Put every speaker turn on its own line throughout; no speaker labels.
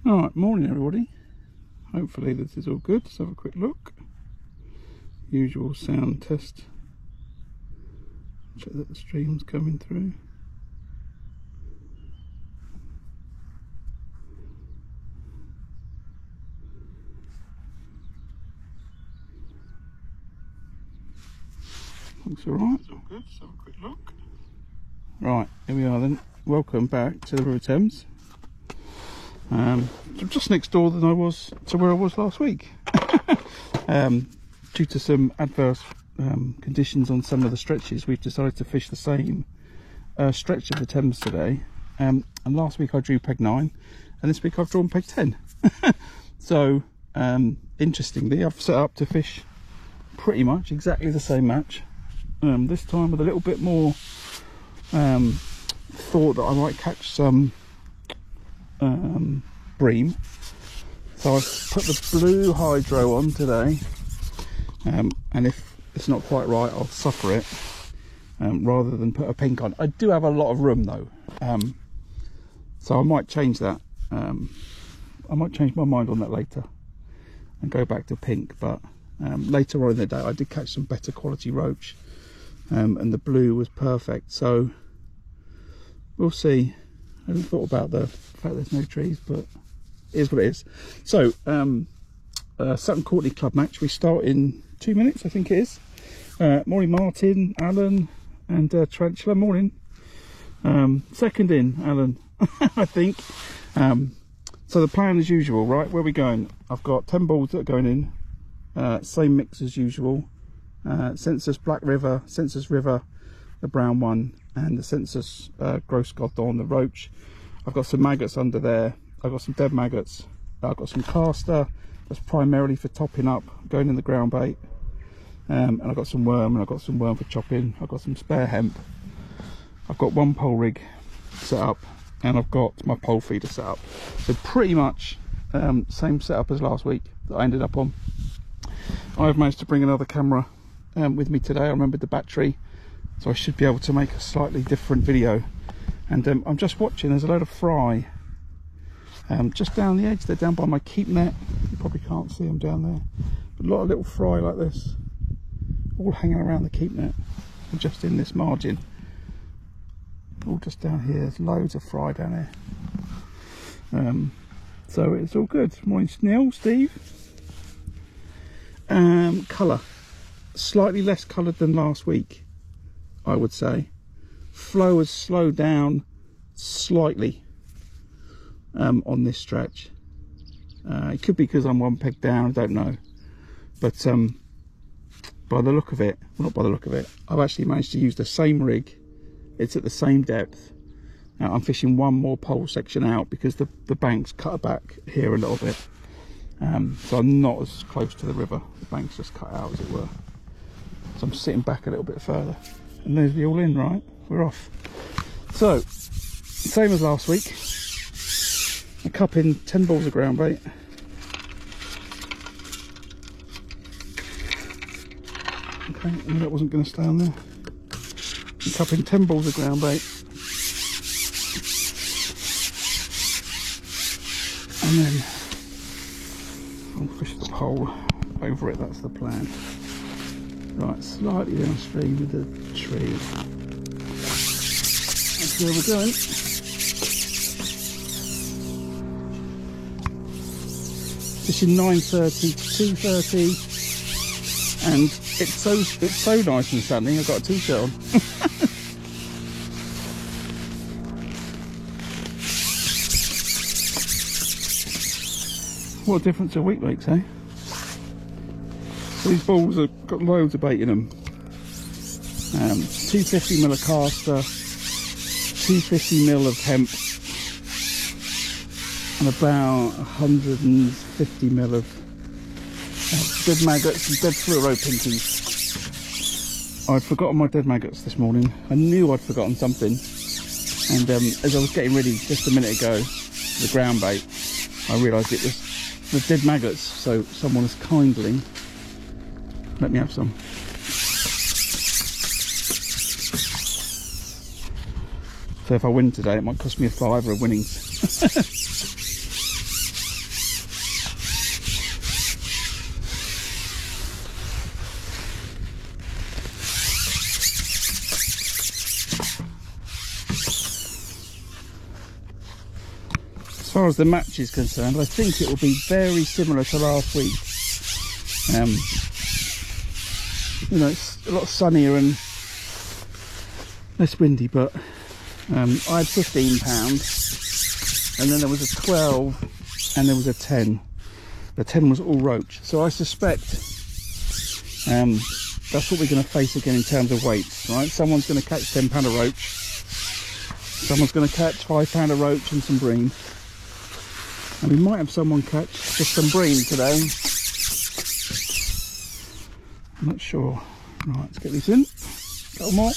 Alright, morning everybody. Hopefully this is all good. Let's have a quick look. Usual sound test. Check that the stream's coming through. Looks alright. It's all good. Let's have a quick look. Right, here we are then. Welcome back to the River Thames. I'm just next door than I was to where I was last week. Due to some adverse conditions on some of the stretches, we've decided to fish the same stretch of the Thames today. And last week I drew peg 9, and this week I've drawn peg 10. So interestingly, I've set up to fish pretty much exactly the same match. This time with a little bit more thought that I might catch some bream. So I've put the blue hydro on today, and if it's not quite right, I'll suffer it rather than put a pink on. I do have a lot of room though, so I might change that. I might change my mind on that later and go back to pink, but later on in the day I did catch some better quality roach, and the blue was perfect, so we'll see. I hadn't thought about the fact there's no trees, but it is what it is. So Sutton Courtenay Club match, we start in 2 minutes I think it is. Morning Martin, Alan and Tarantula. Morning. Second in Alan. I think. So the plan as usual, right, where are we going? I've got 10 balls that are going in, same mix as usual. Census Black River, Census River, the brown one, and the Census Gross Godon, the roach. I've got some maggots under there. I've got some dead maggots. I've got some caster that's primarily for topping up, going in the ground bait, and I've got some worm, and I've got some worm for chopping. I've got some spare hemp. I've got one pole rig set up, and I've got my pole feeder set up. So pretty much same setup as last week that I ended up on. I've managed to bring another camera with me today. I remembered the battery, so I should be able to make a slightly different video. And I'm just watching, there's a load of fry just down the edge. They're down by my keep net. You probably can't see them down there, but a lot of little fry like this, all hanging around the keep net, and just in this margin, all just down here. There's loads of fry down here. So it's all good. Morning Neil, Steve. Colour, slightly less coloured than last week, I would say. Flow has slowed down slightly on this stretch. It could be because I'm one peg down, I don't know, but by the look of it, well, not by the look of it, I've actually managed to use the same rig. It's at the same depth. Now I'm fishing one more pole section out because the bank's cut back here a little bit, so I'm not as close to the river. The bank's just cut out, as it were, so I'm sitting back a little bit further. And there's the all in, right? We're off. So, same as last week. A cup in 10 balls of ground bait. Okay, I knew that wasn't going to stay on there. A cup in 10 balls of ground bait. And then I'll fish the pole over it, that's the plan. Right, slightly downstream with the tree. That's where we're going. Fishing 9:30 to 2:30, and it's so nice and sunny. I've got a t-shirt on. What a difference a week makes, eh? These balls have got loads of bait in them. 250 ml of caster, 250 ml of hemp, and about 150 ml of dead maggots and dead fluoro pinkies. I'd forgotten my dead maggots this morning. I knew I'd forgotten something, and as I was getting ready just a minute ago, the ground bait, I realised it was the dead maggots. So someone has kindly let me have some. So if I win today, it might cost me a fiver of winnings. far as the match is concerned, I think it will be very similar to last week. You know, it's a lot sunnier and less windy, but I had £15, and then there was a 12, and there was a 10. The 10 was all roach, so I suspect that's what we're going to face again in terms of weights, right? Someone's going to catch £10 of roach, someone's going to catch £5 of roach and some bream, and we might have someone catch just some bream today. I'm not sure. Right, let's get these in. A couple more.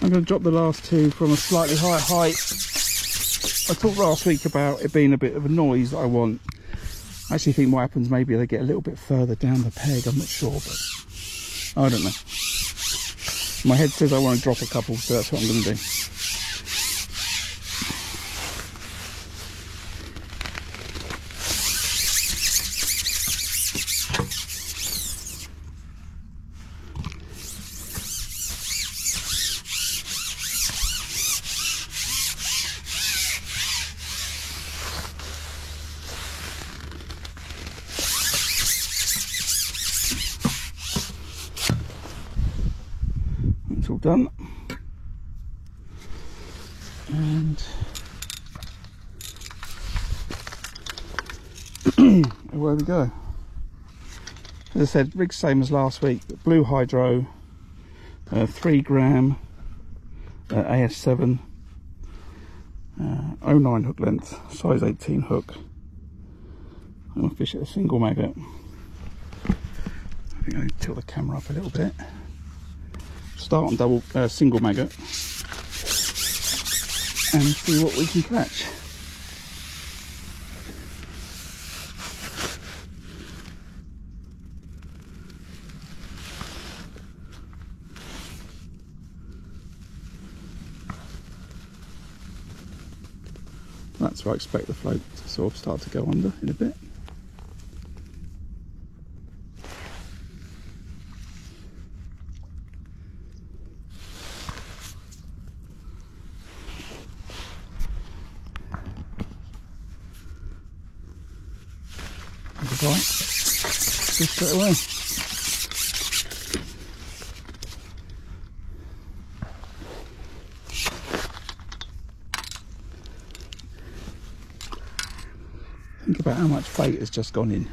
I'm going to drop the last two from a slightly higher height. I talked last week about it being a bit of a noise that I want. I actually think what happens, maybe they get a little bit further down the peg, I'm not sure, but I don't know. My head says I want to drop a couple, so that's what I'm going to do. It's all done, and away we go. As I said, rig's same as last week, but Blue Hydro, 3 gram AS7, 09 hook length, size 18 hook. I'm going to fish at a single maggot. I think I need to tilt the camera up a little bit. Start on single maggot and see what we can catch. That's where I expect the float to sort of start to go under in a bit. Right, just straight away. Think about how much bait has just gone in.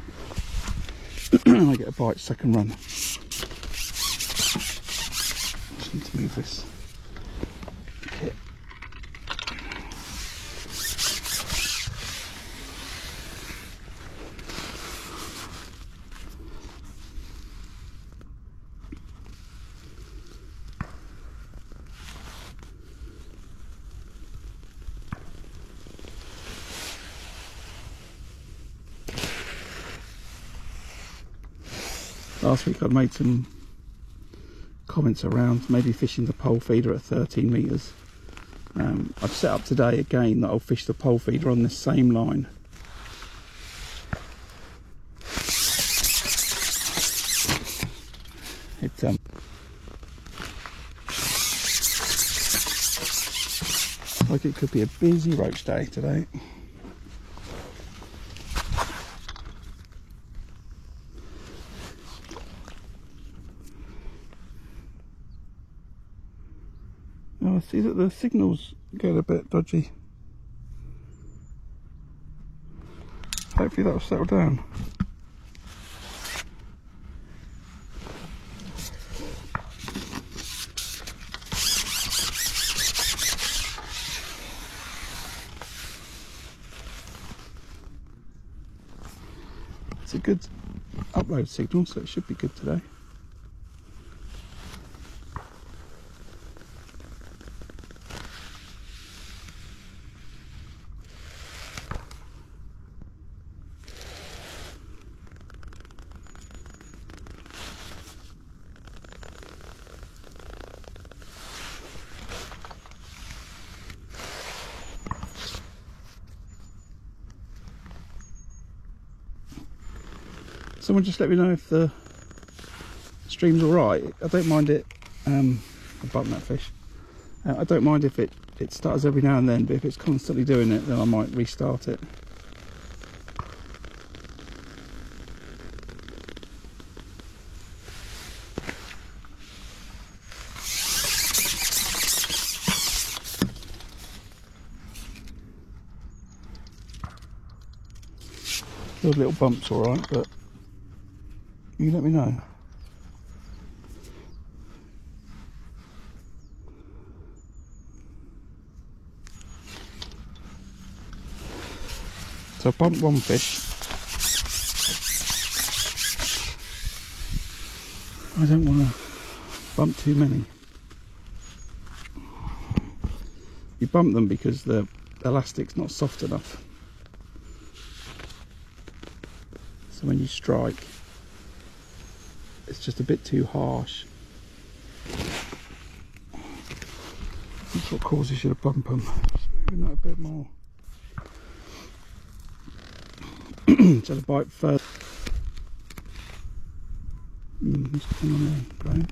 I get a bite, second run. Just need to move this kit. Last week I'd made some comments around maybe fishing the pole feeder at 13 metres. I've set up today again that I'll fish the pole feeder on this same line. It's like it could be a busy roach day today. I see that the signals get a bit dodgy. Hopefully that will settle down. It's a good upload signal, so it should be good today. Someone just let me know if the stream's alright. I don't mind it. I bumped that fish. I don't mind if it stutters every now and then, but if it's constantly doing it, then I might restart it. Those little bumps alright, but you let me know. So I bumped one fish. I don't want to bump too many. You bump them because the elastic's not soft enough. So when you strike, it's just a bit too harsh. That's what causes you to bump them. Just moving that a bit more. So the bite first. What's going on there, Graham?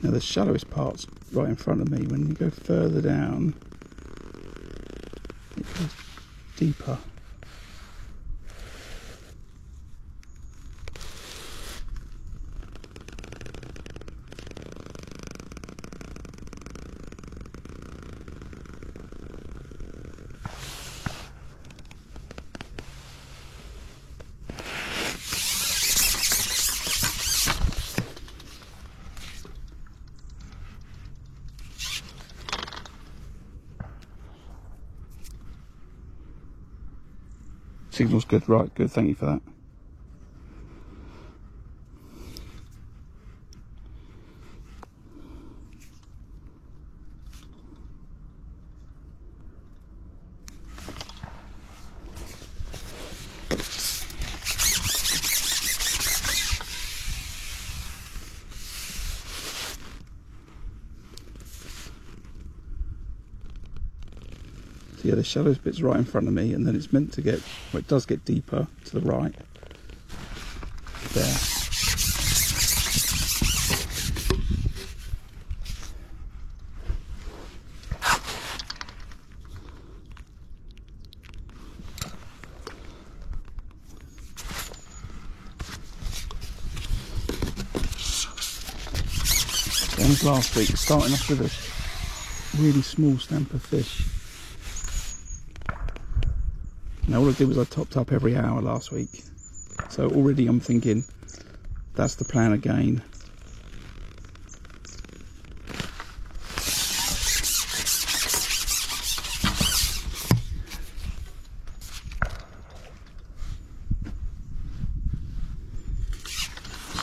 Now the shallowest part's right in front of me. When you go further down, it goes deeper. Signal's good, right, good, thank you for that. So yeah, the shallowest bit's right in front of me, and then it's meant to get, well, it does get deeper to the right. There. Same as last week, starting off with a really small stamper fish. Now all I did was I topped up every hour last week, so already I'm thinking that's the plan again.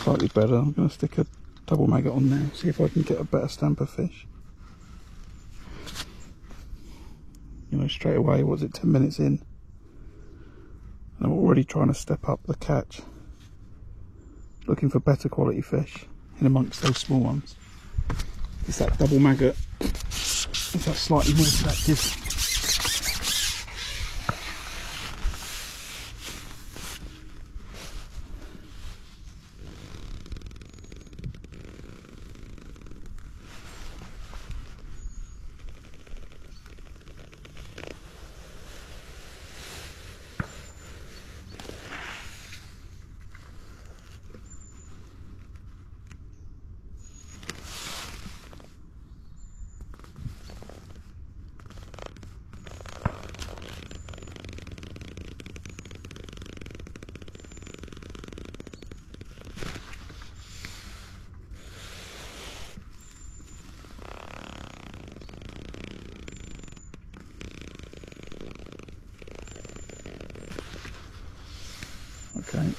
Slightly better. I'm going to stick a double maggot on there, see if I can get a better stamper fish. You know, straight away, what was it, 10 minutes in? I'm already trying to step up the catch, looking for better quality fish in amongst those small ones. It's that double maggot, it's that slightly more attractive. Okay,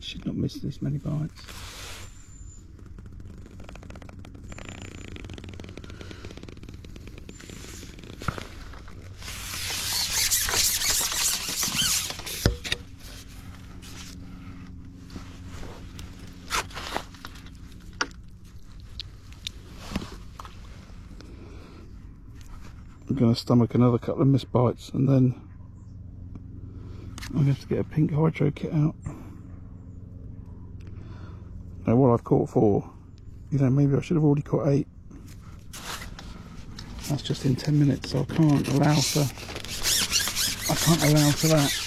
should not miss this many bites. I'm going to stomach another couple of missed bites, and then I'm going to have to get a pink hydro kit out. Now what I've caught 4, you know, maybe I should have already caught 8. That's just in 10 minutes, so I can't allow for that.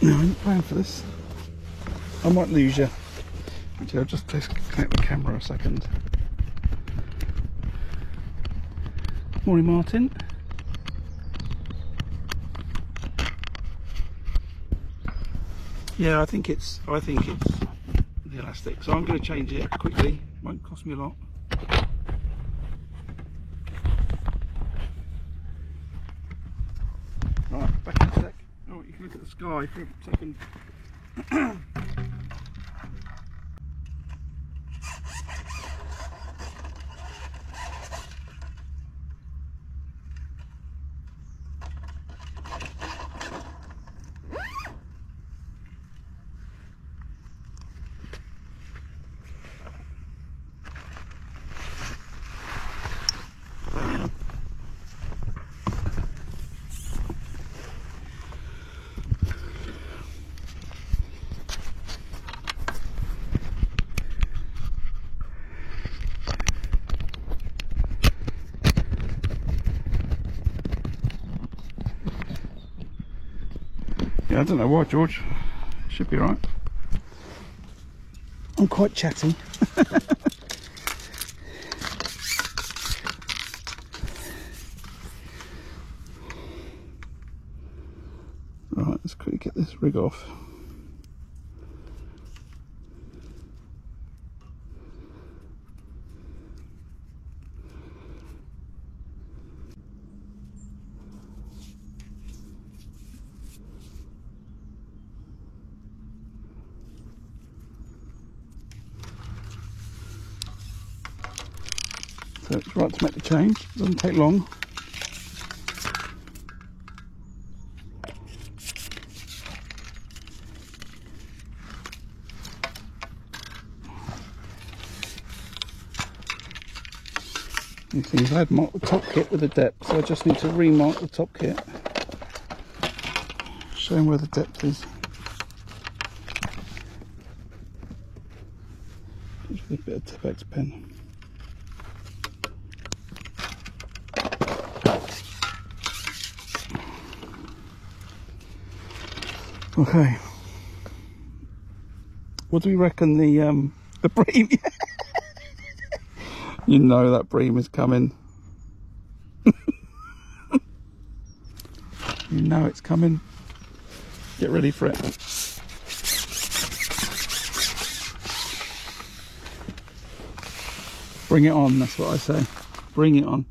No, I'm not playing for this. I might lose you. Actually, I'll just disconnect the camera a second. Morning, Martin. Yeah, I think it's the elastic. So I'm going to change it quickly. Won't cost me a lot. Right, back in a sec. Oh, you can look at the sky for a second. Yeah, I don't know why, George. Should be right. I'm quite chatty. Right, let's quickly get this rig off. So it's right to make the change. It doesn't take long. These things, I had marked the top kit with the depth, so I just need to remark the top kit, showing where the depth is. Just with a bit of Tipp-Ex pen. Okay. What do we reckon the bream? You know that bream is coming. You know it's coming. Get ready for it. Bring it on, that's what I say. Bring it on.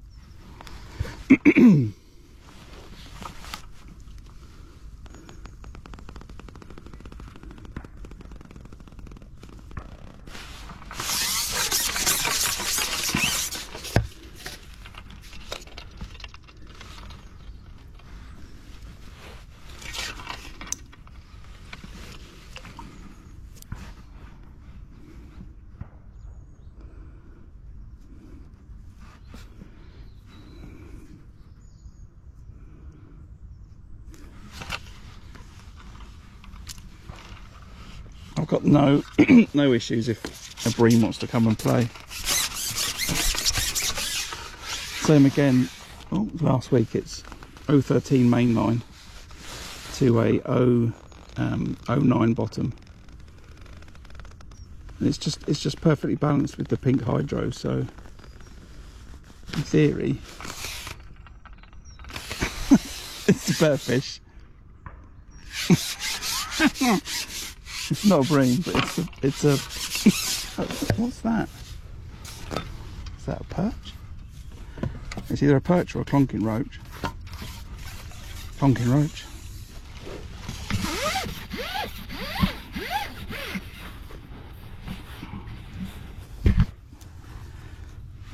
I've got no issues if a bream wants to come and play. Same again, last week it's 013 mainline to a 09 bottom. And it's just perfectly balanced with the pink hydro, so in theory it's a better fish. It's not a bream, but it's a what's that? Is that a perch? It's either a perch or a clonking roach. Honking roach.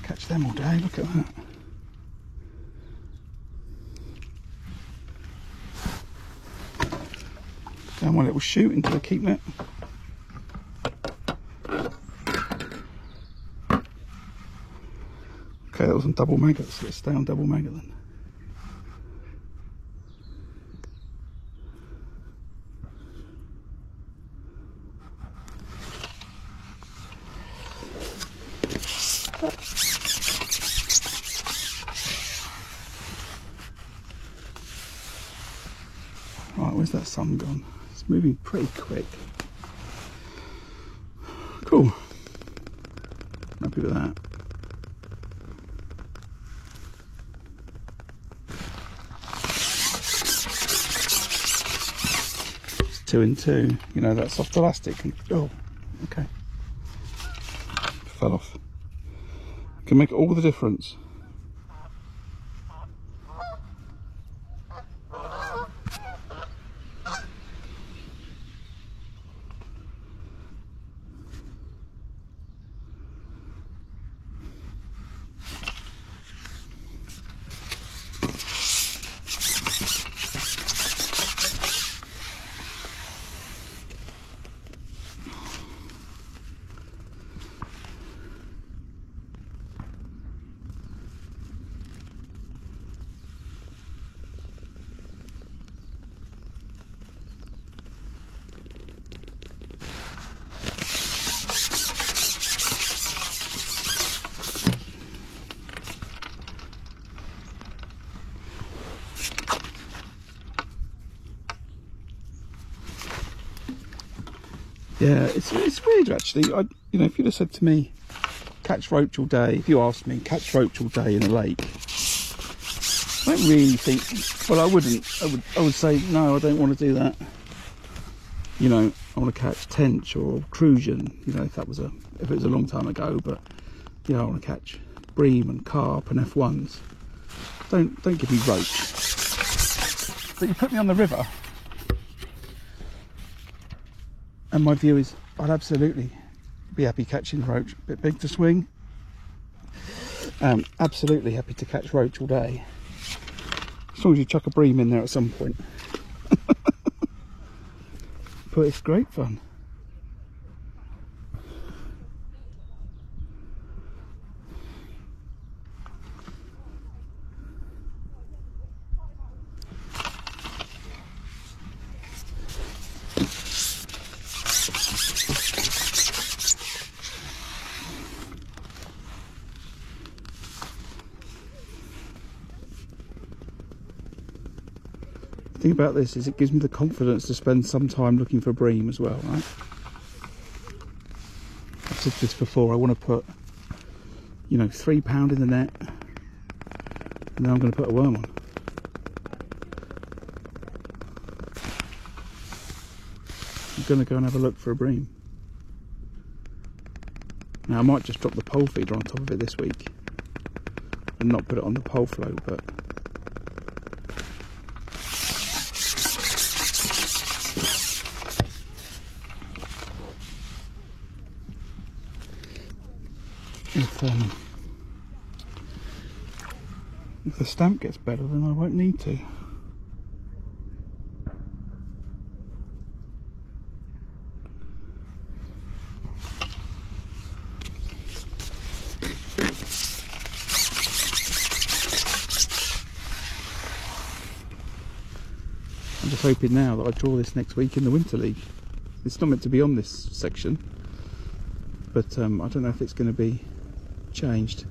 Catch them all day, look at that. Down my little chute into the keep net. Okay, that was on double maggots. Let's stay on double maggot then. Right, where's that sun gone? It's moving pretty quick. Cool. Happy with that. 2 and 2, you know, that soft elastic can, oh, okay, fell off. Can make all the difference. Yeah, it's weird actually. You know, if you'd have said to me, catch roach all day, if you asked me, catch roach all day in a lake, I don't really think, well, I wouldn't. I would say, no, I don't want to do that. You know, I want to catch tench or crucian, you know, if it was a long time ago, but, you know, I want to catch bream and carp and F1s. Don't give me roach. But you put me on the river, and my view is I'd absolutely be happy catching roach. A bit big to swing. Absolutely happy to catch roach all day. As long as you chuck a bream in there at some point. But it's great fun. The thing about this is it gives me the confidence to spend some time looking for bream as well, right? I've said this before, I want to put, you know, £3 in the net, and then I'm going to put a worm on. I'm going to go and have a look for a bream. Now I might just drop the pole feeder on top of it this week and not put it on the pole float, but if the stamp gets better, then I won't need to. I'm just hoping now that I draw this next week in the Winter League. It's not meant to be on this section, but I don't know if it's going to be changed.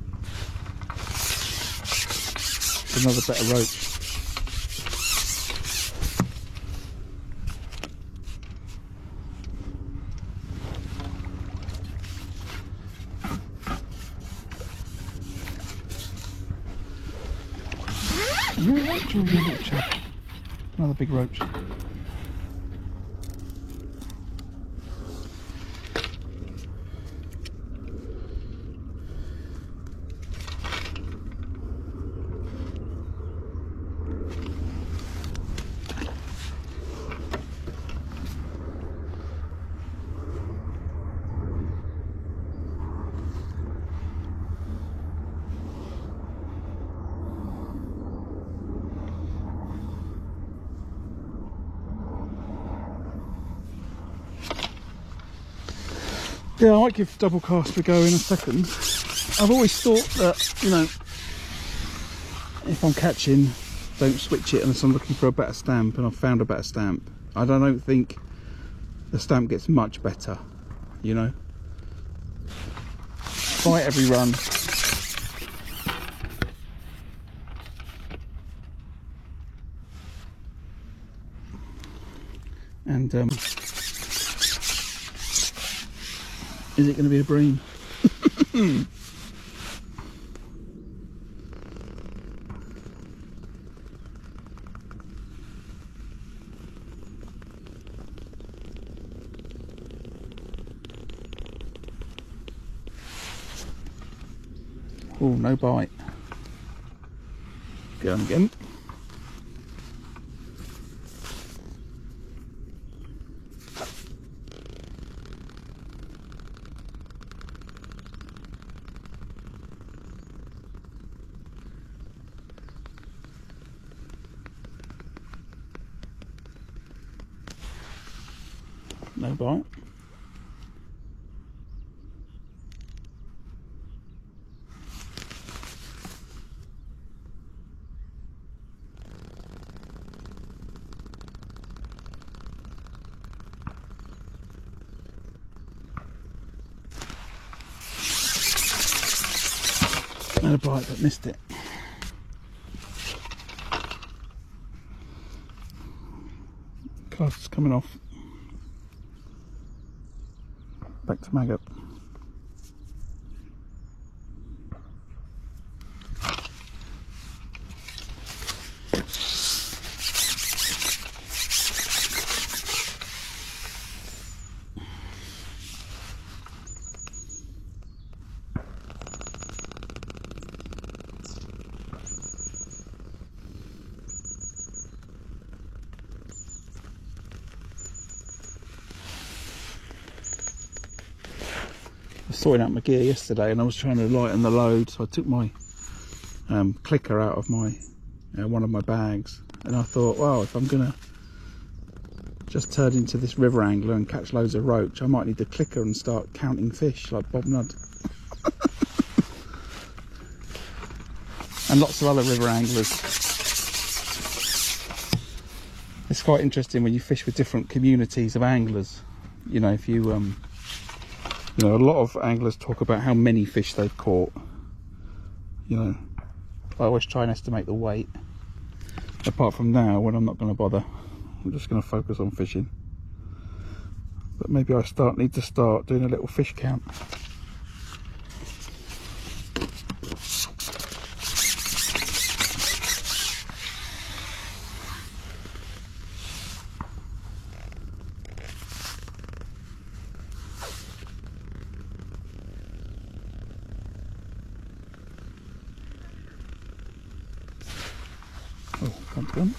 Another better roach. You're a roach or a little chap? Another big roach. Yeah, I might give double cast a go in a second. I've always thought that, you know, if I'm catching, don't switch it unless I'm looking for a better stamp, and I've found a better stamp. I don't think the stamp gets much better, you know. Try every run. And is it going to be a bream? Oh, no bite. Going again. No bite. No bite, but missed it. Cast's coming off. Back to maggot. Sorting out my gear yesterday, and I was trying to lighten the load, so I took my clicker out of my one of my bags, and I thought, well, if I'm gonna just turn into this river angler and catch loads of roach, I might need the clicker and start counting fish like Bob Nudd. And lots of other river anglers. It's quite interesting when you fish with different communities of anglers. You know, if you you know, a lot of anglers talk about how many fish they've caught. You know, I always try and estimate the weight. Apart from now, when I'm not going to bother, I'm just going to focus on fishing. But maybe I need to start doing a little fish count. Oh, that's gone.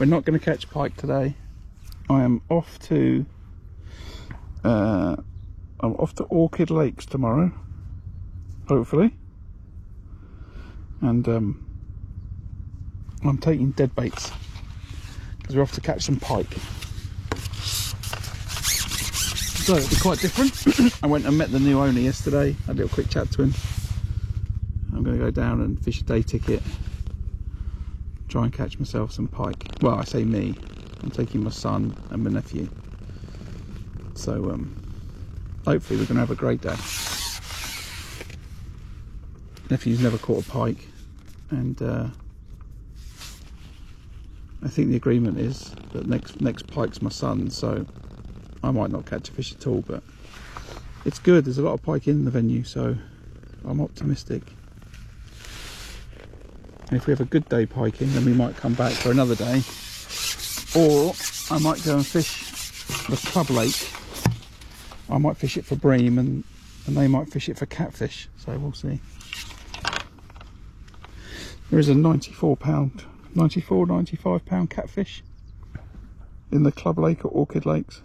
We're not going to catch pike today. I am off to Orchid Lakes tomorrow, hopefully, and I'm taking dead baits because we're off to catch some pike. So it'll be quite different. I went and met the new owner yesterday, had a little quick chat to him. I'm going to go down and fish a day ticket, try and catch myself some pike. Well, I say me, I'm taking my son and my nephew. So hopefully we're going to have a great day. Nephew's never caught a pike, and I think the agreement is that next pike's my son, so I might not catch a fish at all, but it's good. There's a lot of pike in the venue, so I'm optimistic. And if we have a good day piking, then we might come back for another day, or I might go and fish the club lake. I might fish it for bream and and they might fish it for catfish, so we'll see. There is a £94, 95 pound catfish in the Club Lake or Orchid Lakes.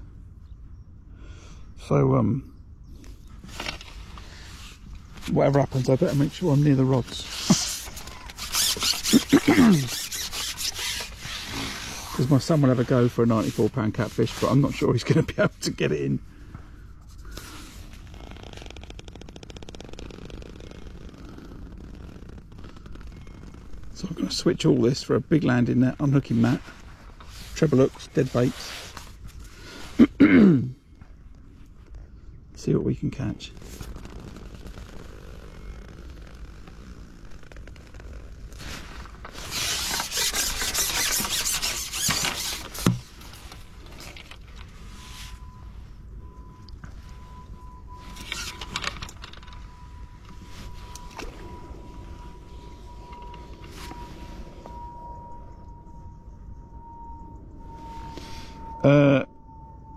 So whatever happens, I better make sure I'm near the rods. Because my son will have a go for a £94 catfish, but I'm not sure he's going to be able to get it in. So I'm going to switch all this for a big landing net, unhooking mat, treble hooks, dead baits. See what we can catch.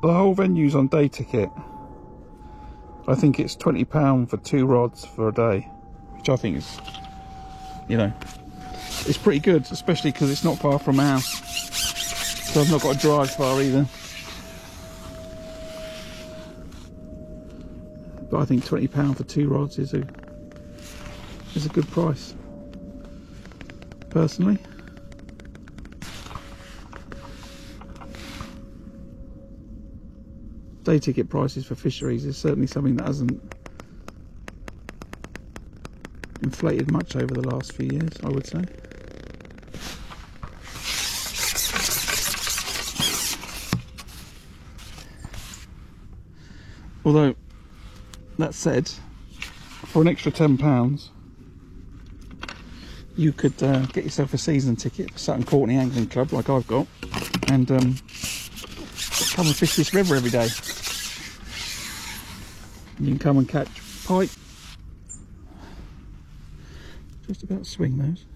The whole venue's on day ticket. I think it's £20 for 2 rods for a day, which I think is, you know, it's pretty good, especially because it's not far from our house, so I've not got to drive far either. But I think £20 for 2 rods is a good price, personally. Day ticket prices for fisheries is certainly something that hasn't inflated much over the last few years, I would say. Although, that said, for an extra £10 you could get yourself a season ticket for Sutton Courtenay Angling Club, like I've got, and come and fish this river every day. You can come and catch pike. Just about swing those.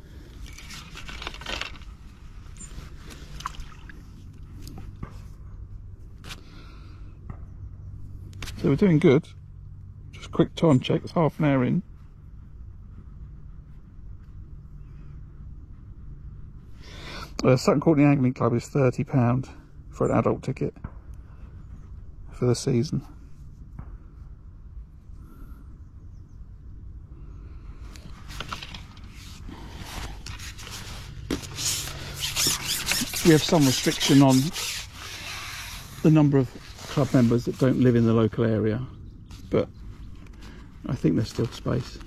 So we're doing good. Just quick time check, it's half an hour in. Sutton Courtenay Angling Club is £30 for an adult ticket for the season. We have some restriction on the number of club members that don't live in the local area, but I think there's still space.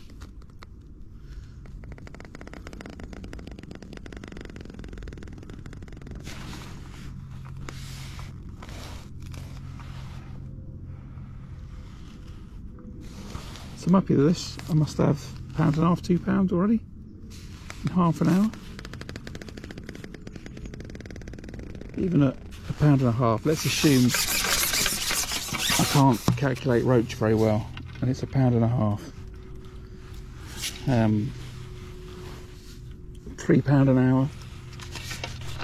So I'm happy with this. I must have £1.5, £2 already in half an hour. Even at £1.5, let's assume I can't calculate roach very well, and it's £1.5. £3 an hour.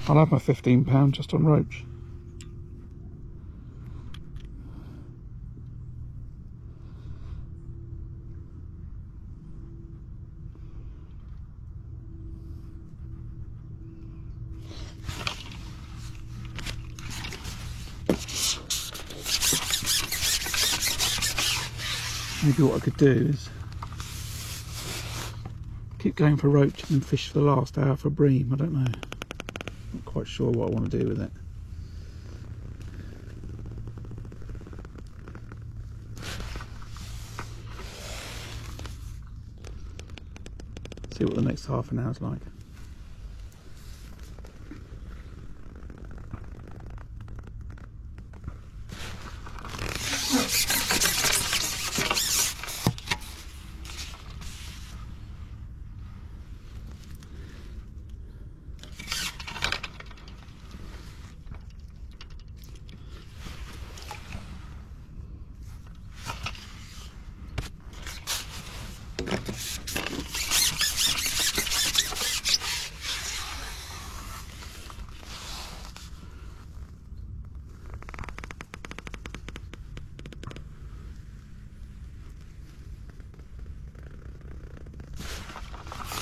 I'll have my £15 just on roach. Maybe what I could do is keep going for roach and fish for the last hour for bream. I don't know. Not quite sure what I want to do with it. See what the next half an hour's like.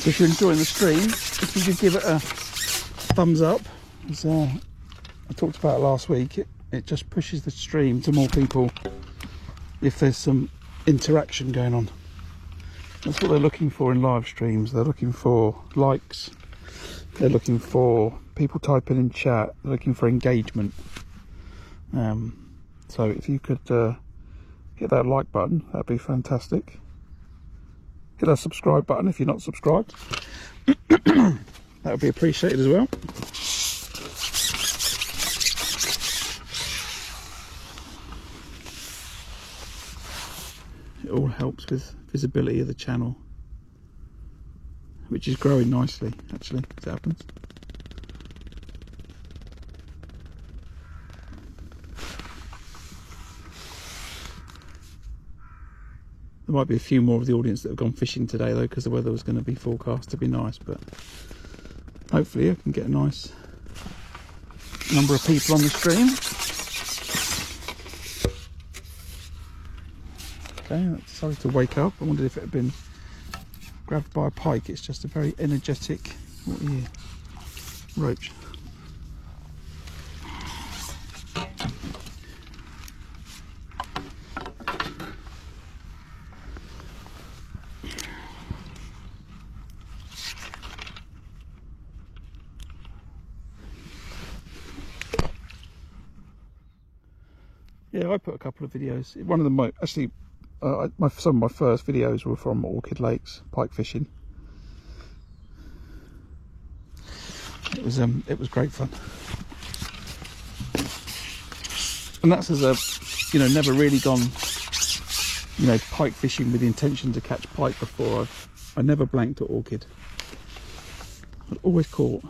So if you're enjoying the stream, if you could give it a thumbs up, as I talked about last week, it just pushes the stream to more people if there's some interaction going on. That's what they're looking for in live streams. They're looking for likes, they're looking for people typing in chat, they're looking for engagement. So if you could hit that like button, that'd be fantastic. Hit that subscribe button if you're not subscribed. That would be appreciated as well. It all helps with visibility of the channel, which is growing nicely actually as it happens. There might be a few more of the audience that have gone fishing today though, because the weather was going to be forecast to be nice, but hopefully I can get a nice number of people on the stream. Okay, I decided to wake up. I wondered if it had been grabbed by a pike. It's just a very energetic, what are you, roach. Yeah, I put a couple of videos. One of them, actually, some of my first videos were from Orchid Lakes pike fishing. It was great fun, and that's as a, never really gone, pike fishing with the intention to catch pike before. I never blanked at orchid. I'd always caught,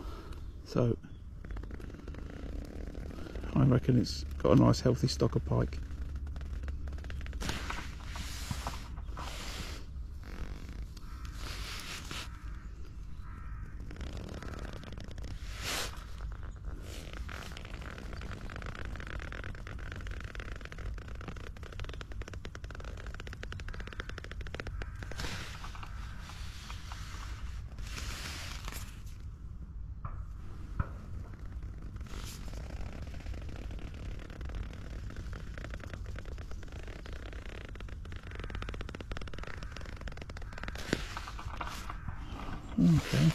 so I reckon it's got a nice healthy stock of pike. Okay,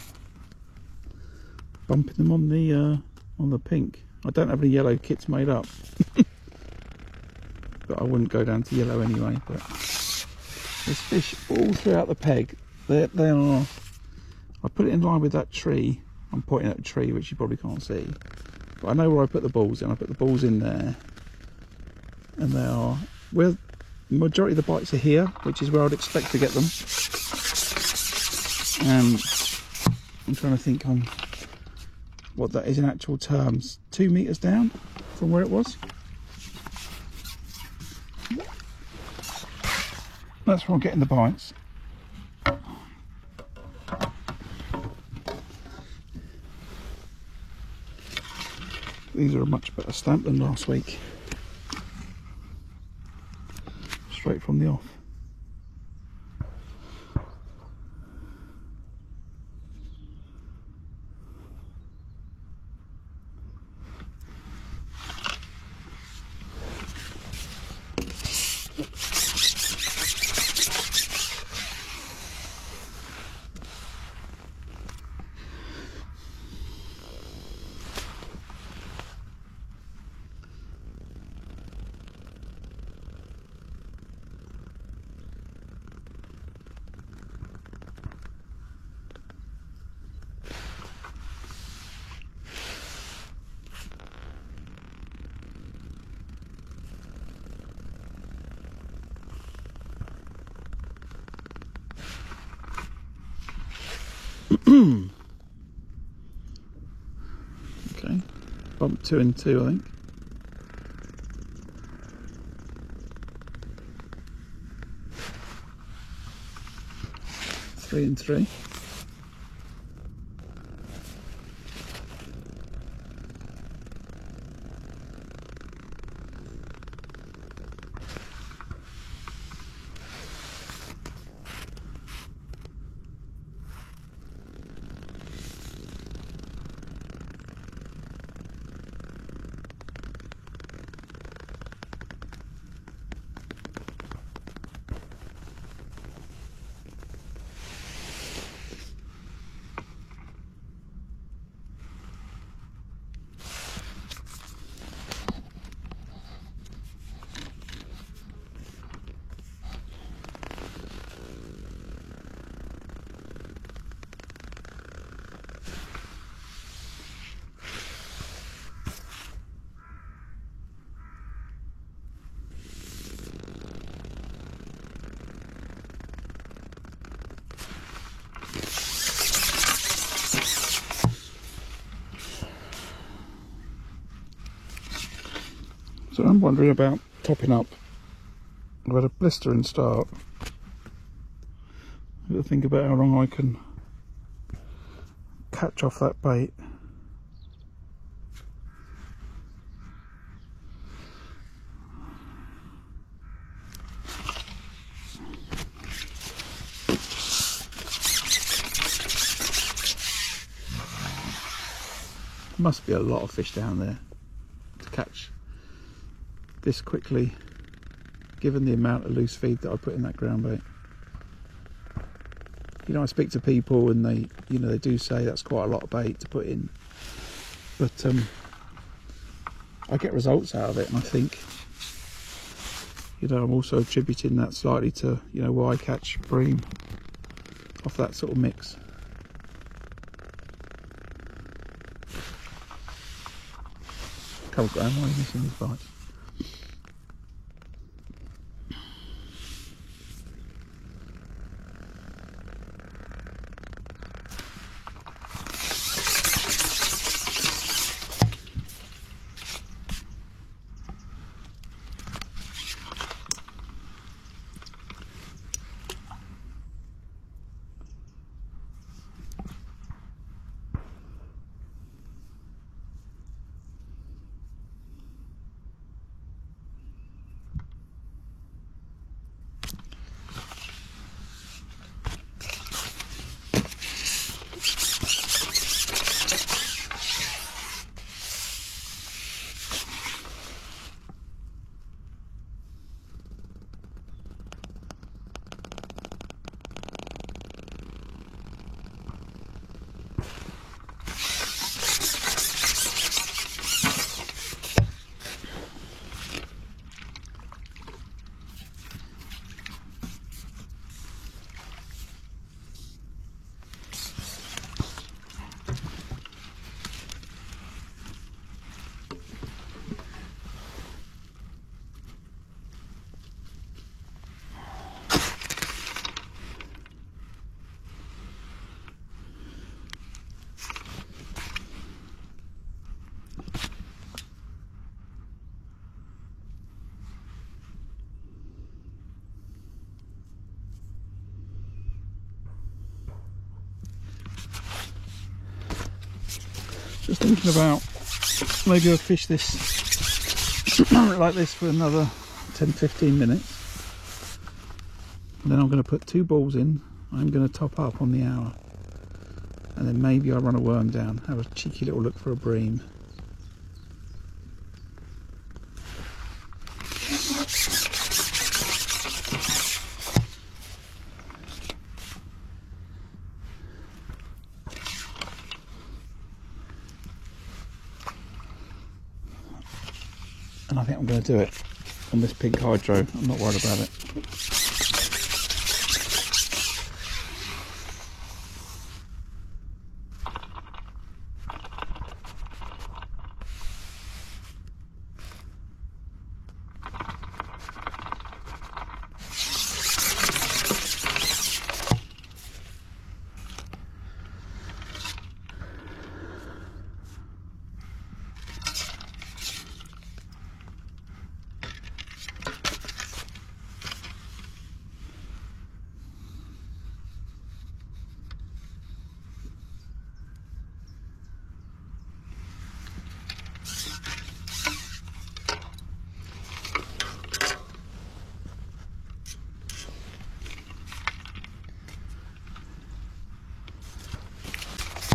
bumping them on the pink. I don't have any yellow kits made up, but I wouldn't go down to yellow anyway. But there's fish all throughout the peg. They are. I put it in line with that tree. I'm pointing at a tree which you probably can't see, but I know where I put the balls in. I put the balls in there, and they are where the majority of the bites are here, which is where I'd expect to get them. I'm trying to think on what that is in actual terms. 2 meters down from where it was. That's where I'm getting the bites. These are a much better stamp than last week. Straight from the off. Okay, bump 2 and 2, I think. Three and 3. So I'm wondering about topping up. I've had a blistering start. I've got to think about how long I can catch off that bait. Must be a lot of fish down there to catch this quickly, given the amount of loose feed that I put in that ground bait. You know, I speak to people and they do say that's quite a lot of bait to put in, but I get results out of it, and I think, I'm also attributing that slightly to, why I catch bream off that sort of mix. Come on, Graham, why are you missing these bites? Just thinking about maybe I'll fish this like this for another 10-15 minutes, and then I'm going to put 2 balls in. I'm going to top up on the hour, and then maybe I'll run a worm down, have a cheeky little look for a bream. And I think I'm going to do it on this pink hydro. I'm not worried about it.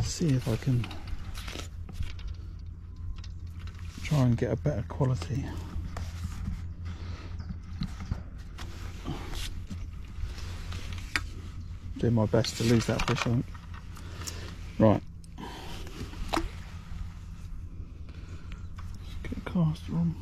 See if I can try and get a better quality. Doing my best to lose that fish, I think. Right. Get a caster on.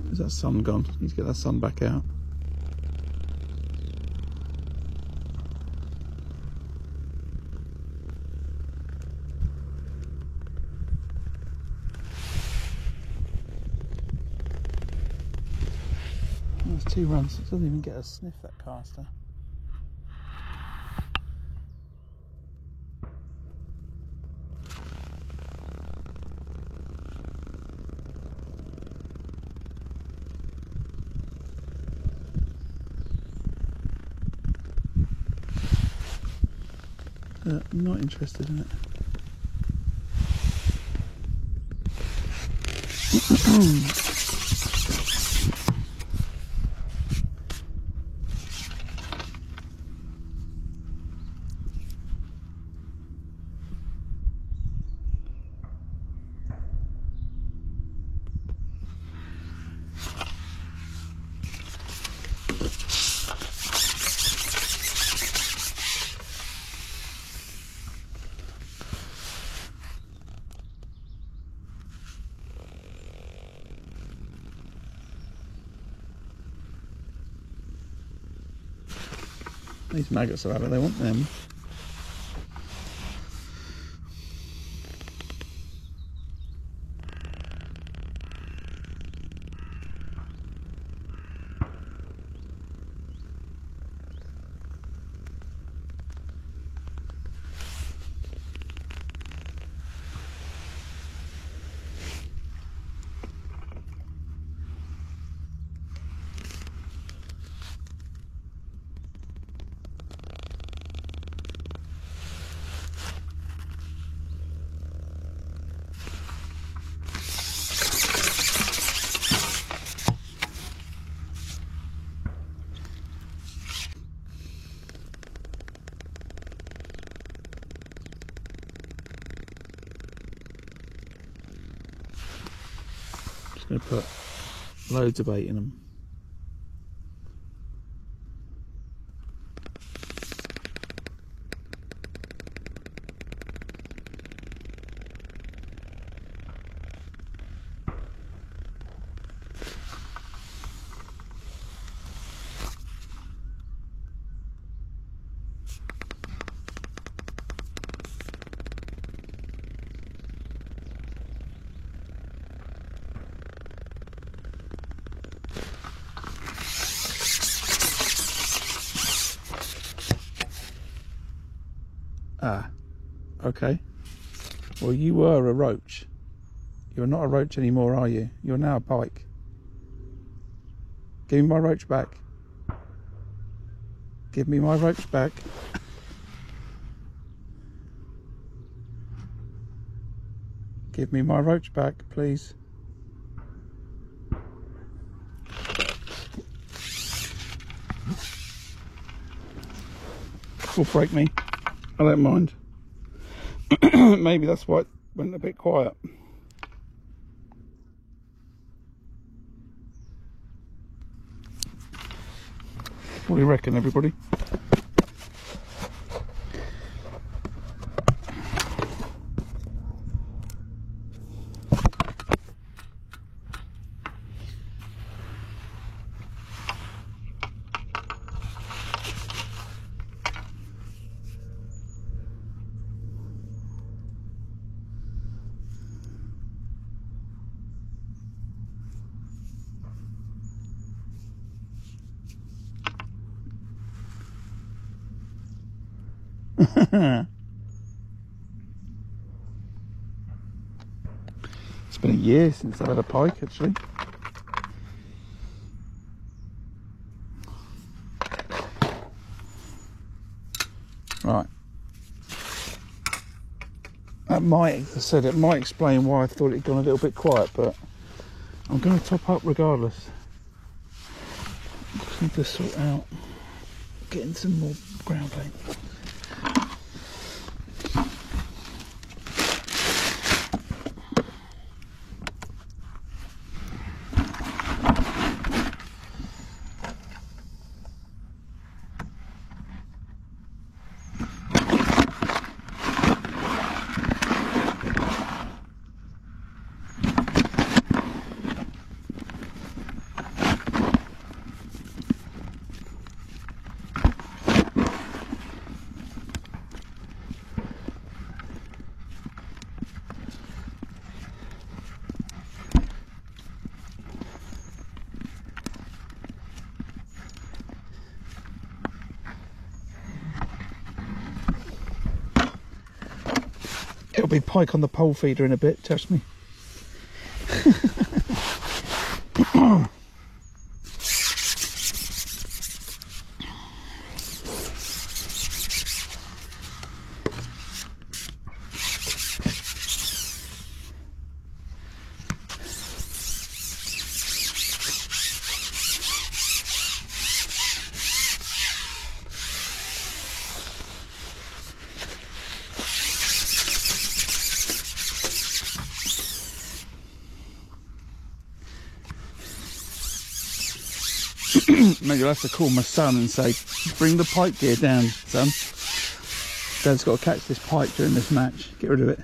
Is that sun gone? Need to get that sun back out. There's 2 runs. It doesn't even get a sniff, that caster. I'm not interested in it. These maggots are out of, they want them. Going to put loads of bait in them. Ah, okay. Well, you were a roach. You're not a roach anymore, are you? You're now a pike. Give me my roach back. Give me my roach back. Give me my roach back, please. Will break me. I don't mind. Maybe that's why it went a bit quiet. What do you reckon, everybody? It's been a year since I've had a pike, actually. Right. That might, as I said, it might explain why I thought it had gone a little bit quiet, but I'm going to top up regardless. Just need to sort out getting some more ground paint. It'll be pike on the pole feeder in a bit, trust me. Maybe I'll have to call my son and say, bring the pike gear down, son. Dad's got to catch this pike during this match. Get rid of it.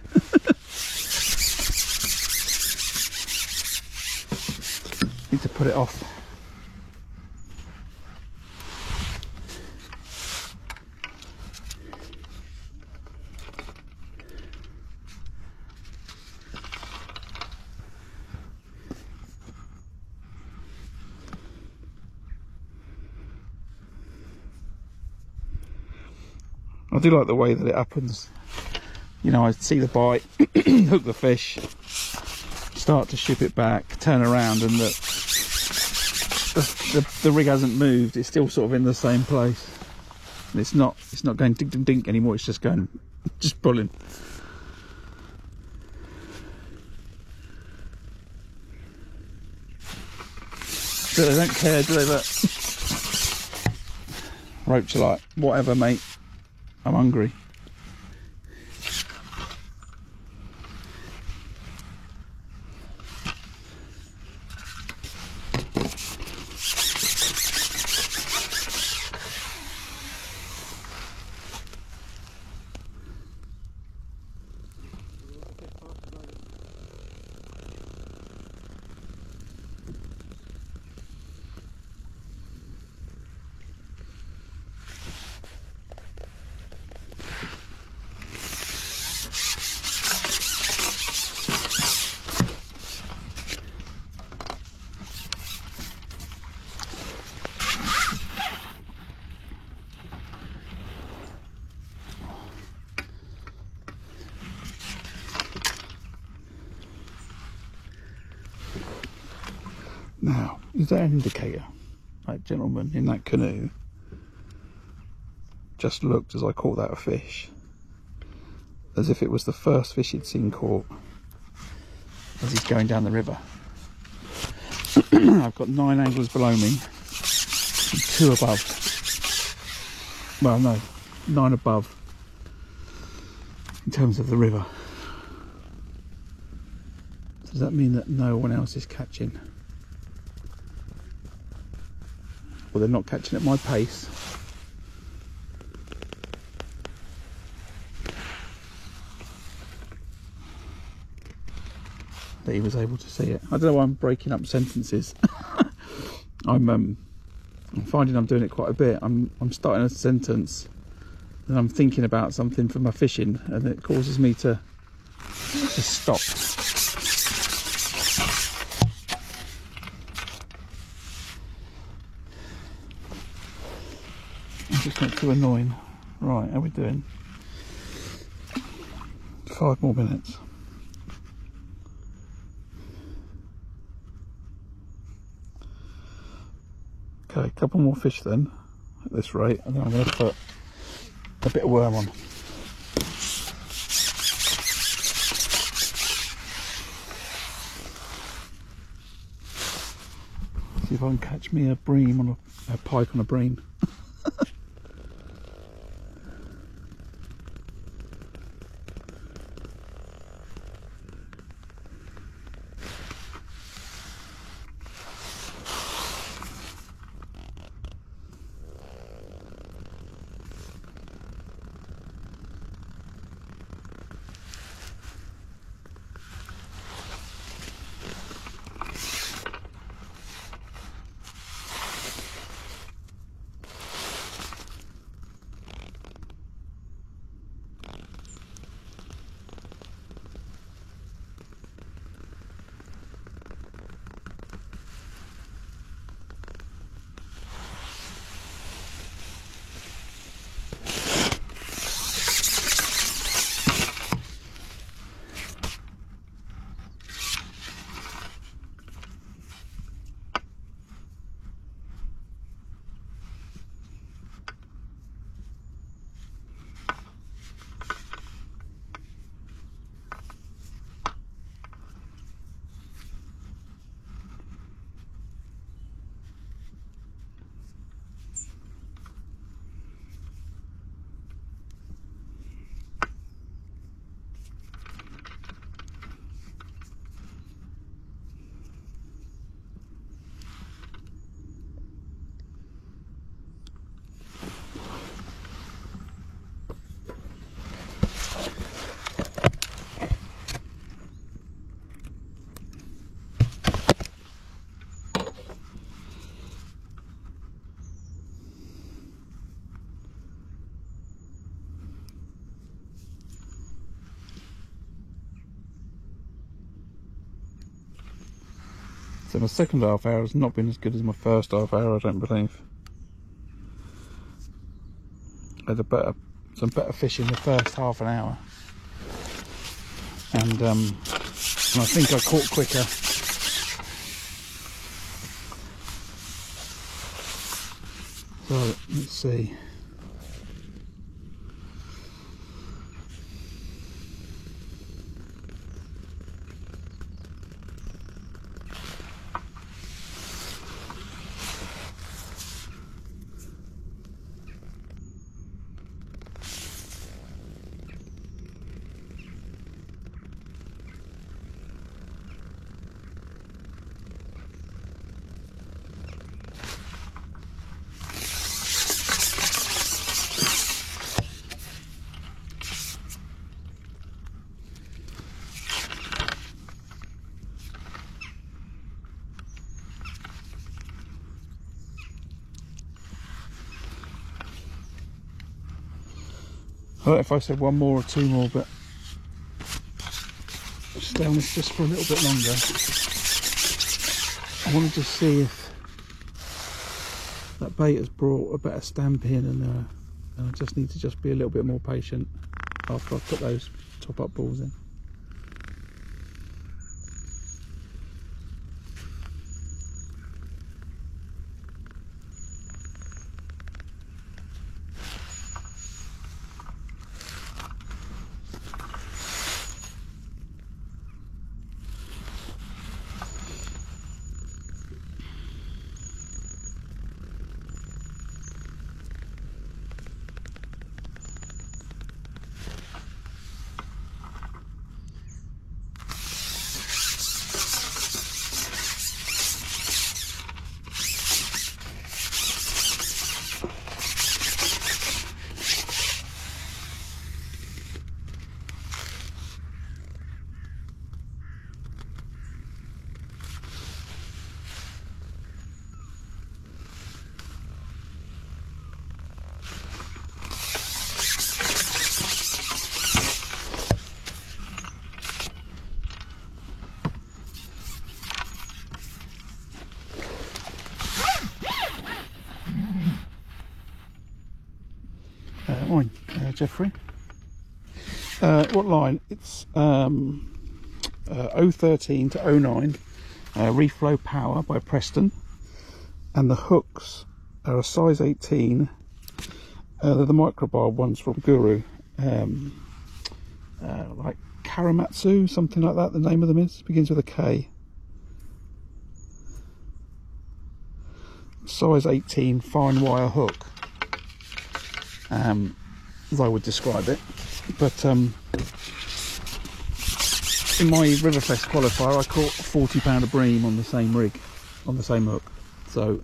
Need to put it off. I do like the way that it happens. You know, I see the bite, hook the fish, start to ship it back, turn around, and the rig hasn't moved. It's still sort of in the same place. And it's not going dink dink dink anymore. It's just pulling. But they don't care, do they? But roach are like, whatever, mate. I'm hungry. Now, is that an indicator? That gentleman in that canoe just looked, as I caught that, a fish, as if it was the first fish he'd seen caught as he's going down the river. I've got 9 anglers below me and 2 above. Well, no, 9 above in terms of the river. So does that mean that no one else is catching? Well, they're not catching at my pace. That he was able to see it. I don't know why I'm breaking up sentences. I'm finding I'm doing it quite a bit. I'm starting a sentence and I'm thinking about something for my fishing, and it causes me to stop. Just not too annoying. Right, how are we doing? 5 more minutes. Okay, a couple more fish then, at this rate, and then I'm going to put a bit of worm on. See if I can catch me a bream on a pike on a bream. So my second half hour has not been as good as my first half hour, I don't believe. I had some better fish in the first half an hour. And I think I caught quicker. So, let's see. I don't know if I said one more or two more, but I'll stay on this just for a little bit longer. I want to just see if that bait has brought a better stamp in, and I just need to just be a little bit more patient after I put those top up balls in. Morning, Jeffrey. What line? It's 013 to 09, Reflow Power by Preston, and the hooks are a size 18. They're the microbarb ones from Guru, like Karamatsu, something like that. The name of them begins with a K. Size 18 fine wire hook. As I would describe it, but in my Riverfest qualifier I caught a 40-pounder bream on the same rig, on the same hook. So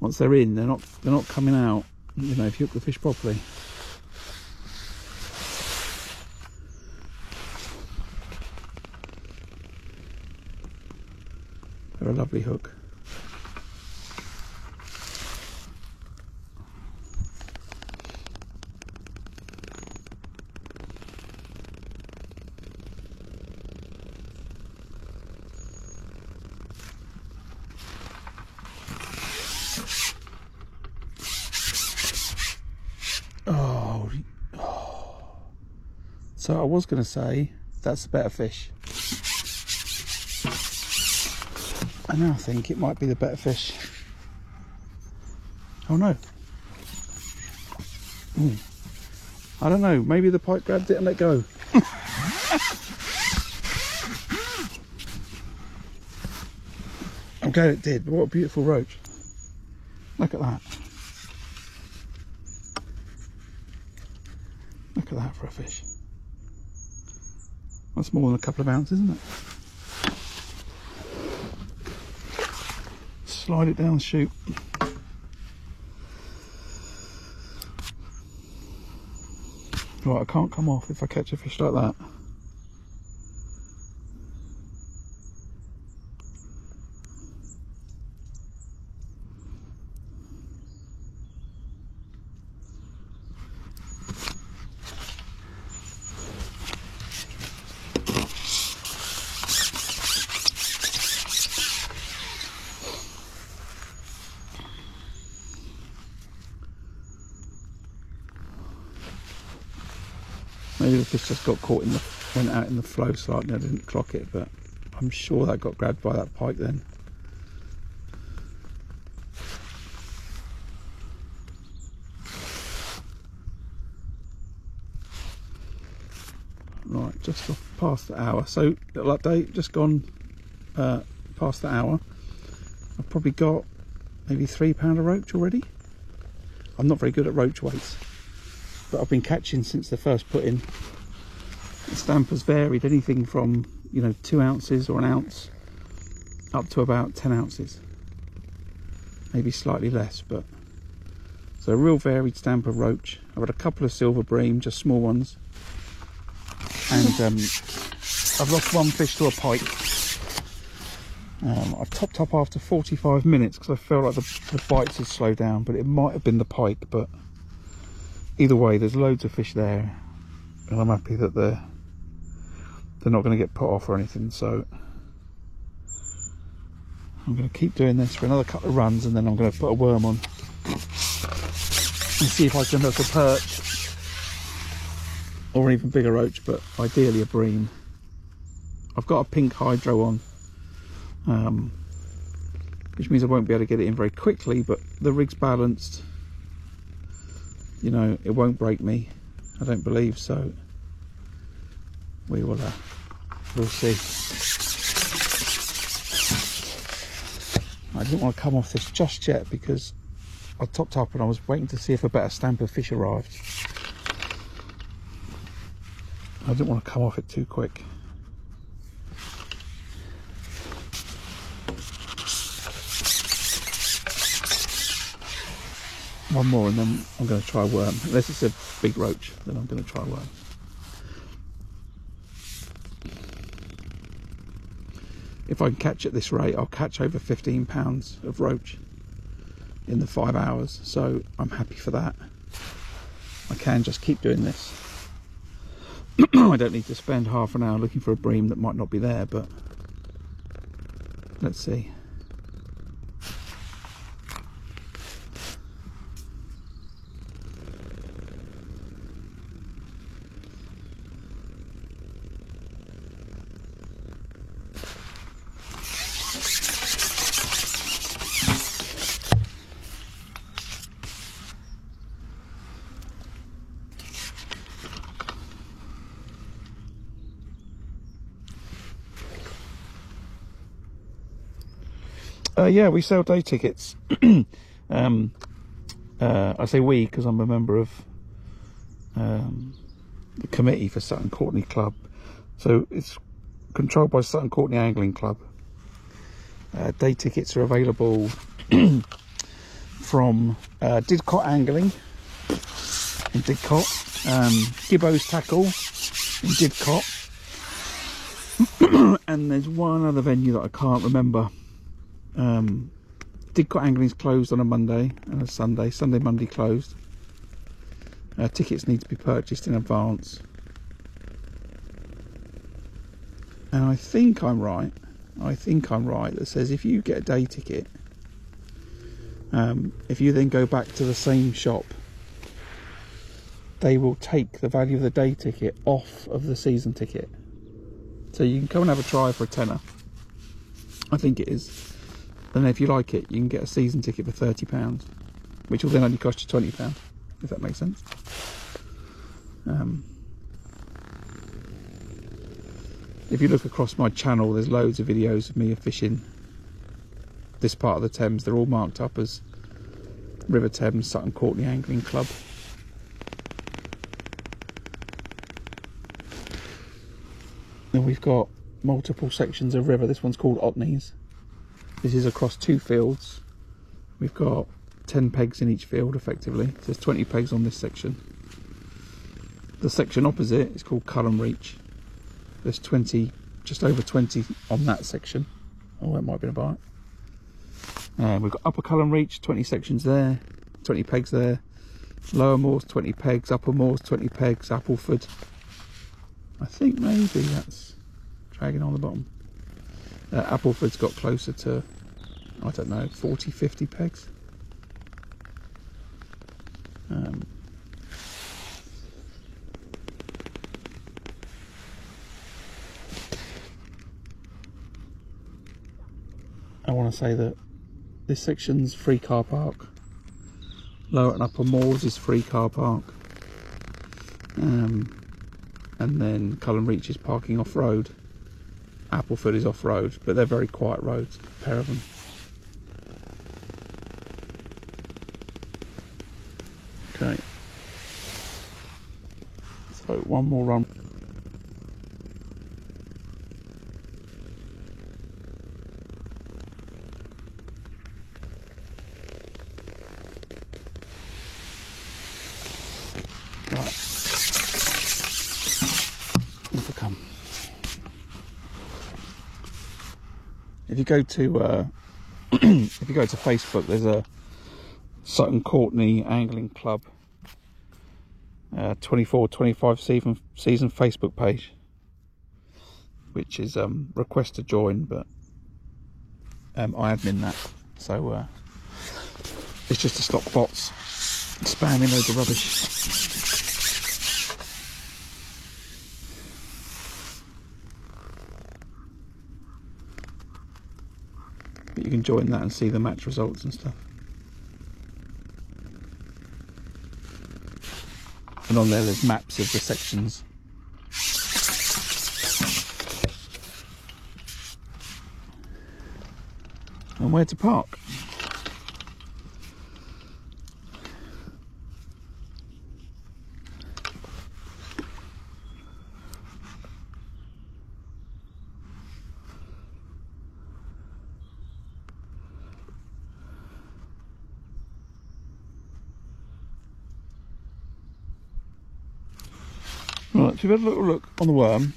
once they're in, they're not coming out, you know, if you hook the fish properly. They're a lovely hook. So I was going to say that's a better fish. I now think it might be the better fish. Oh no. I don't know, maybe the pike grabbed it and let go. I'm glad it did, but what a beautiful roach. Look at that. Look at that for a fish. That's more than a couple of ounces, isn't it? Slide it down the chute. Right, I can't come off if I catch a fish like that. Maybe the fish just got caught in the, went out in the flow slightly. I didn't clock it, but I'm sure that got grabbed by that pike then. Right, just off past the hour. So little update, just gone past the hour. I've probably got maybe £3 of roach already. I'm not very good at roach weights, but I've been catching since the first put in. The stamp has varied anything from, you know, 2 ounces or an ounce up to about 10 ounces, maybe slightly less, but so a real varied stamp of roach. I've had a couple of silver bream, just small ones, and I've lost one fish to a pike. I topped up after 45 minutes because I felt like the bites had slowed down, but it might have been the pike. But either way, there's loads of fish there, and I'm happy that they're not going to get put off or anything. So I'm going to keep doing this for another couple of runs, and then I'm going to put a worm on and see if I can hook a perch or an even bigger roach, but ideally a bream. I've got a pink hydro on, which means I won't be able to get it in very quickly, but the rig's balanced, you know, it won't break me, I don't believe, so we will we'll see. I didn't want to come off this just yet because I topped up and I was waiting to see if a better stamp of fish arrived. I didn't want to come off it too quick. One more and then I'm going to try a worm. Unless it's a big roach, then I'm going to try a worm. If I can catch at this rate, I'll catch over 15 pounds of roach in the 5 hours, so I'm happy for that. I can just keep doing this. I don't need to spend half an hour looking for a bream that might not be there, but let's see. Yeah, we sell day tickets. I say we because I'm a member of the committee for Sutton Courtenay Club. So it's controlled by Sutton Courtenay Angling Club. Day tickets are available from Didcot Angling in Didcot, Gibbo's Tackle in Didcot, and there's one other venue that I can't remember. Didcot Angling's closed on a Monday and a Sunday. Sunday, Monday closed. Tickets need to be purchased in advance. And I think I'm right. That says if you get a day ticket, if you then go back to the same shop, they will take the value of the day ticket off of the season ticket. So you can come and have a try for a tenner. I think it is. And then if you like it, you can get a season ticket for £30, which will then only cost you £20, if that makes sense. If you look across my channel, there's loads of videos of me fishing this part of the Thames. They're all marked up as River Thames Sutton Courtenay Angling Club. Then we've got multiple sections of river. This one's called Otneys. This is across 2 fields. We've got 10 pegs in each field effectively. So there's 20 pegs on this section. The section opposite is called Cullen Reach. There's 20, just over 20 on that section. Oh, that might have been about it. We've got Upper Cullen Reach, 20 sections there, 20 pegs there. Lower Moors, 20 pegs. Upper Moors, 20 pegs. Appleford. I think maybe that's dragging on the bottom. Appleford's got closer to, I don't know, 40, 50 pegs. I want to say that this section's free car park. Lower and Upper Moors is free car park. And then Cullen Reach is parking off-road. Appleford is off-road, but they're very quiet roads, a pair of them. Okay. So one more run. Right. Off I come. If you go to if you go to Facebook, there's a Sutton Courtenay Angling Club 24-25 season Facebook page, which is request to join, but I admin that, so it's just to stop bots spamming loads of rubbish. But you can join that and see the match results and stuff. And on there's maps of the sections. And where to park. Right, so we've had a little look on the worm.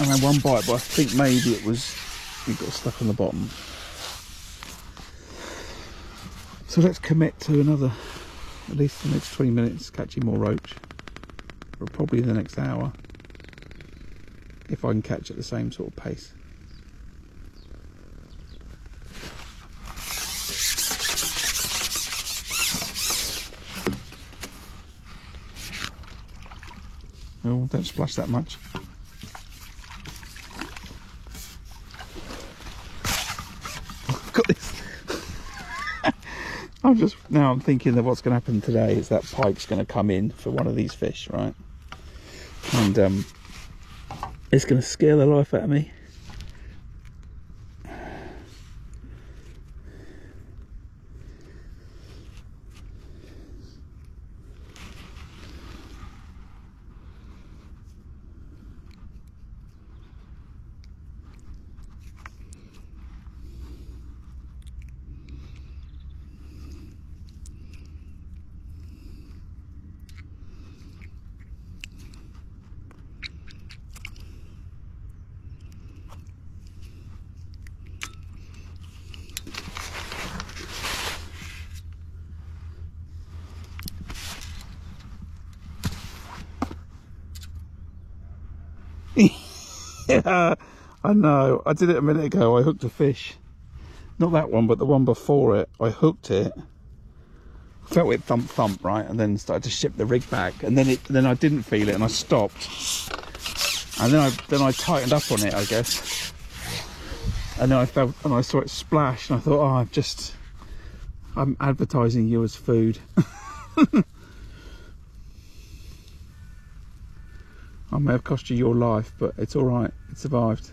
And I had one bite, but I think maybe it got stuck on the bottom. So let's commit to another, at least the next 20 minutes, catching more roach. Or probably the next hour, if I can catch at the same sort of pace. Oh, don't splash that much. Got this. I'm thinking that what's going to happen today is that pike's going to come in for one of these fish, right? And it's going to scare the life out of me. Yeah, I know. I did it a minute ago. I hooked a fish. Not that one, but the one before it. I hooked it. Felt it thump thump, right? And then started to ship the rig back. And then I didn't feel it and I stopped. And then I tightened up on it, I guess. And then I saw it splash and I thought, oh, I'm advertising you as food. I may have cost you your life, but it's all right. It survived.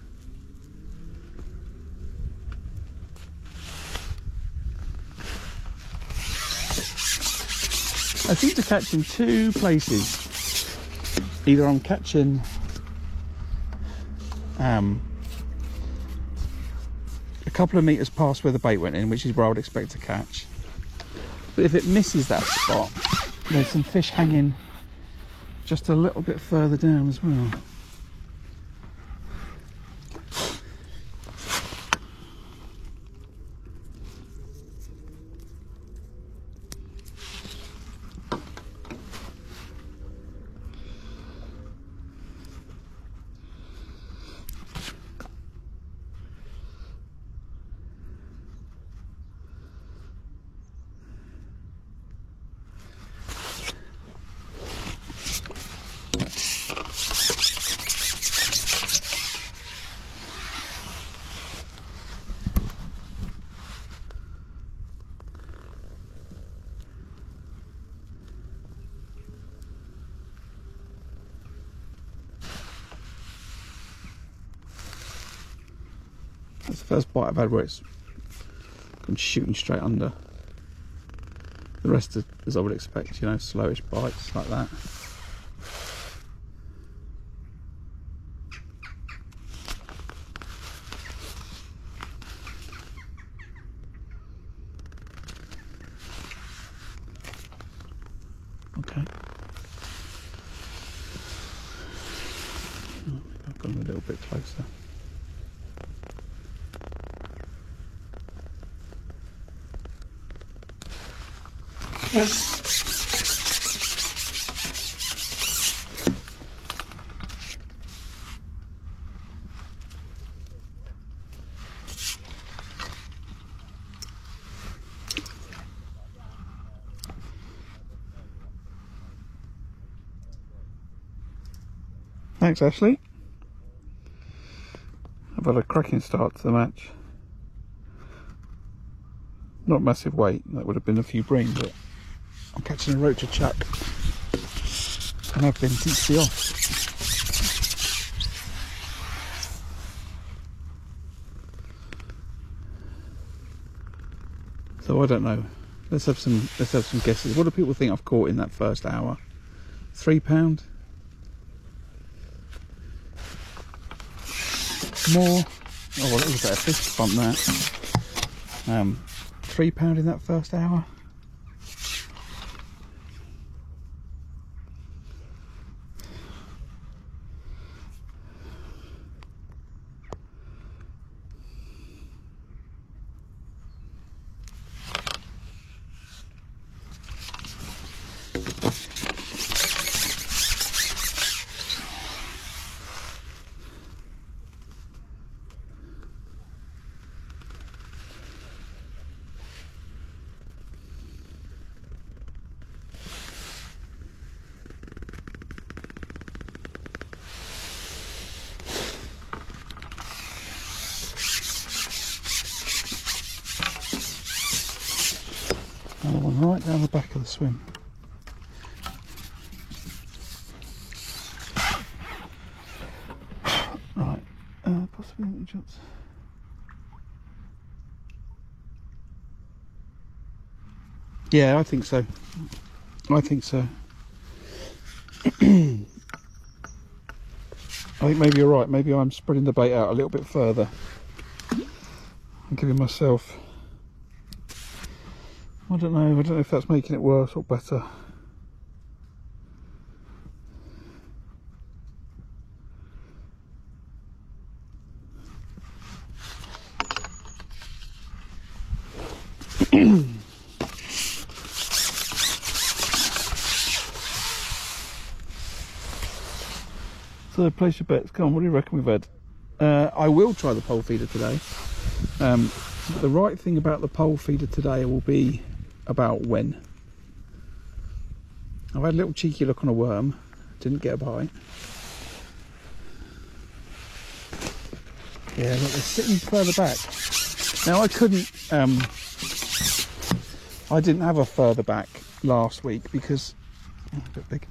I seem to catch in two places. Either I'm catching a couple of metres past where the bait went in, which is where I would expect to catch. But if it misses that spot, there's some fish hanging just a little bit further down as well. That's the first bite I've had where it's gone shooting straight under. The rest is as I would expect, you know, slowish bites like that. Okay. I've gone a little bit closer. Thanks, Ashley. I've had a cracking start to the match. Not massive weight, that would have been a few bream, but I'm catching a roach a chuck, and I've been since the off. So I don't know. Let's have some guesses. What do people think I've caught in that first hour? £3? More? Oh well, it was a better fish bump that. £3 in that first hour. Another one right down the back of the swim. Right, possibly any shots. Yeah, I think so. I think so. I think maybe you're right. Maybe I'm spreading the bait out a little bit further. I'm giving myself... I don't know if that's making it worse or better. So place your bets. Come on, what do you reckon we've had? I will try the pole feeder today. The right thing about the pole feeder today will be about when. I've had a little cheeky look on a worm, didn't get a bite. Yeah, look, they're sitting further back. Now I couldn't, I didn't have a further back last week because, a bit big,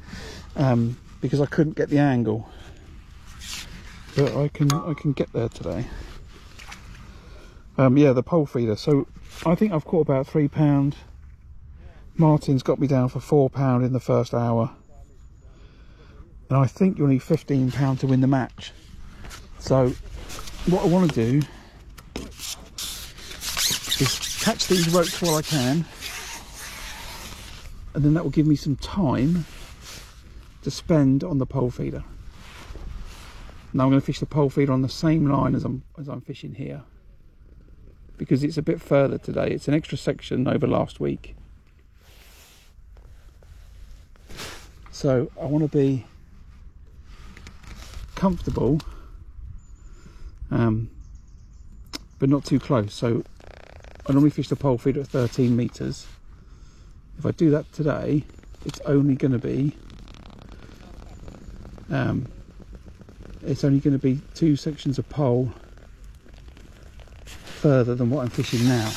because I couldn't get the angle. But I can get there today. Yeah, the pole feeder. So I think I've caught about £3. Martin's got me down for £4 in the first hour, and I think you'll need £15 to win the match. So what I want to do is catch these roach while I can, and then that will give me some time to spend on the pole feeder. Now I'm going to fish the pole feeder on the same line as I'm fishing here, because it's a bit further today. It's an extra section over last week. So I want to be comfortable, but not too close. So I normally fish the pole feeder at 13 metres. If I do that today, it's only going to be 2 sections of pole further than what I'm fishing now.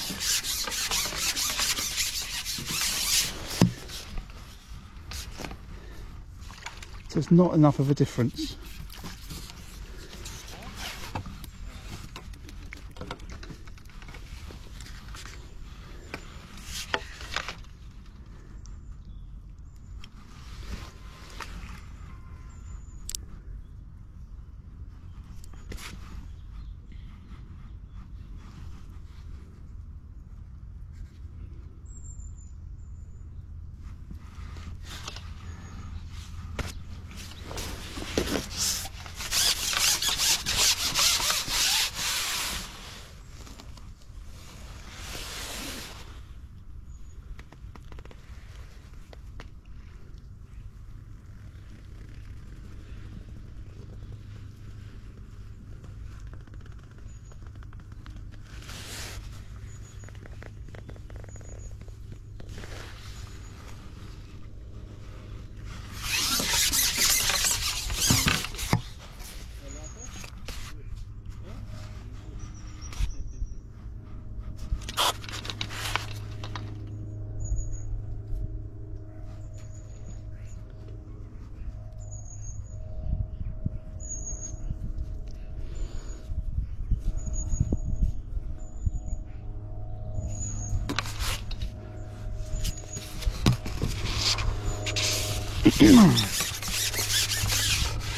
So it's not enough of a difference.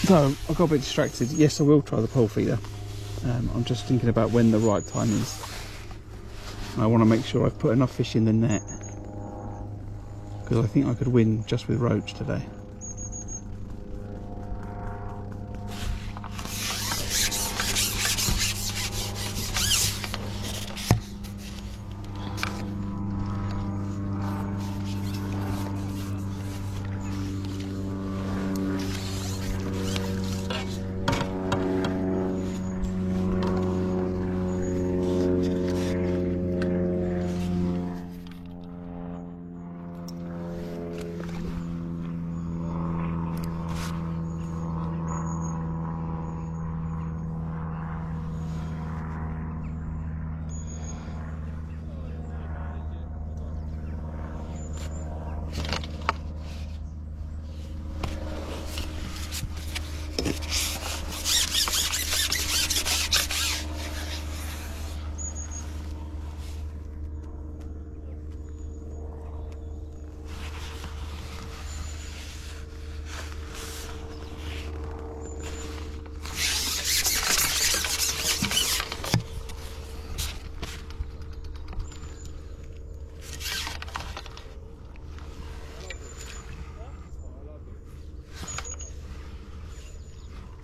So I got a bit distracted. Yes, I will try the pole feeder. I'm just thinking about when the right time is. I want to make sure I've put enough fish in the net, because I think I could win just with roach today.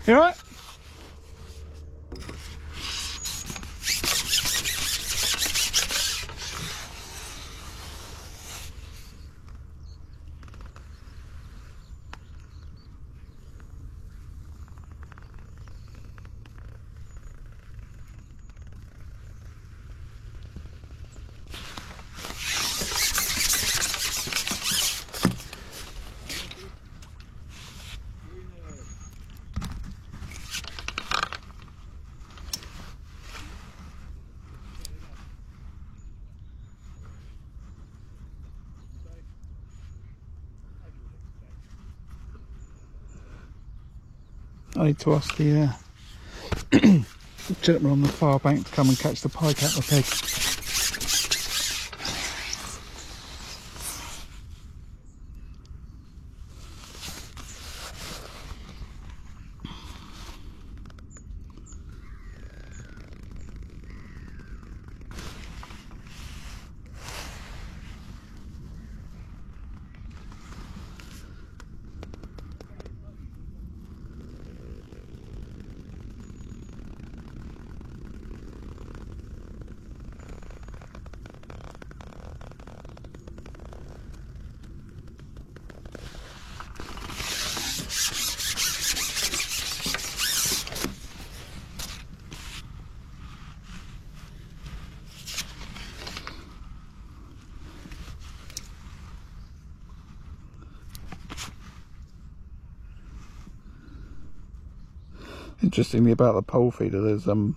You alright? I need to ask the gentleman on the far bank to come and catch the pike out of the peg. Interestingly about the pole feeder, there's a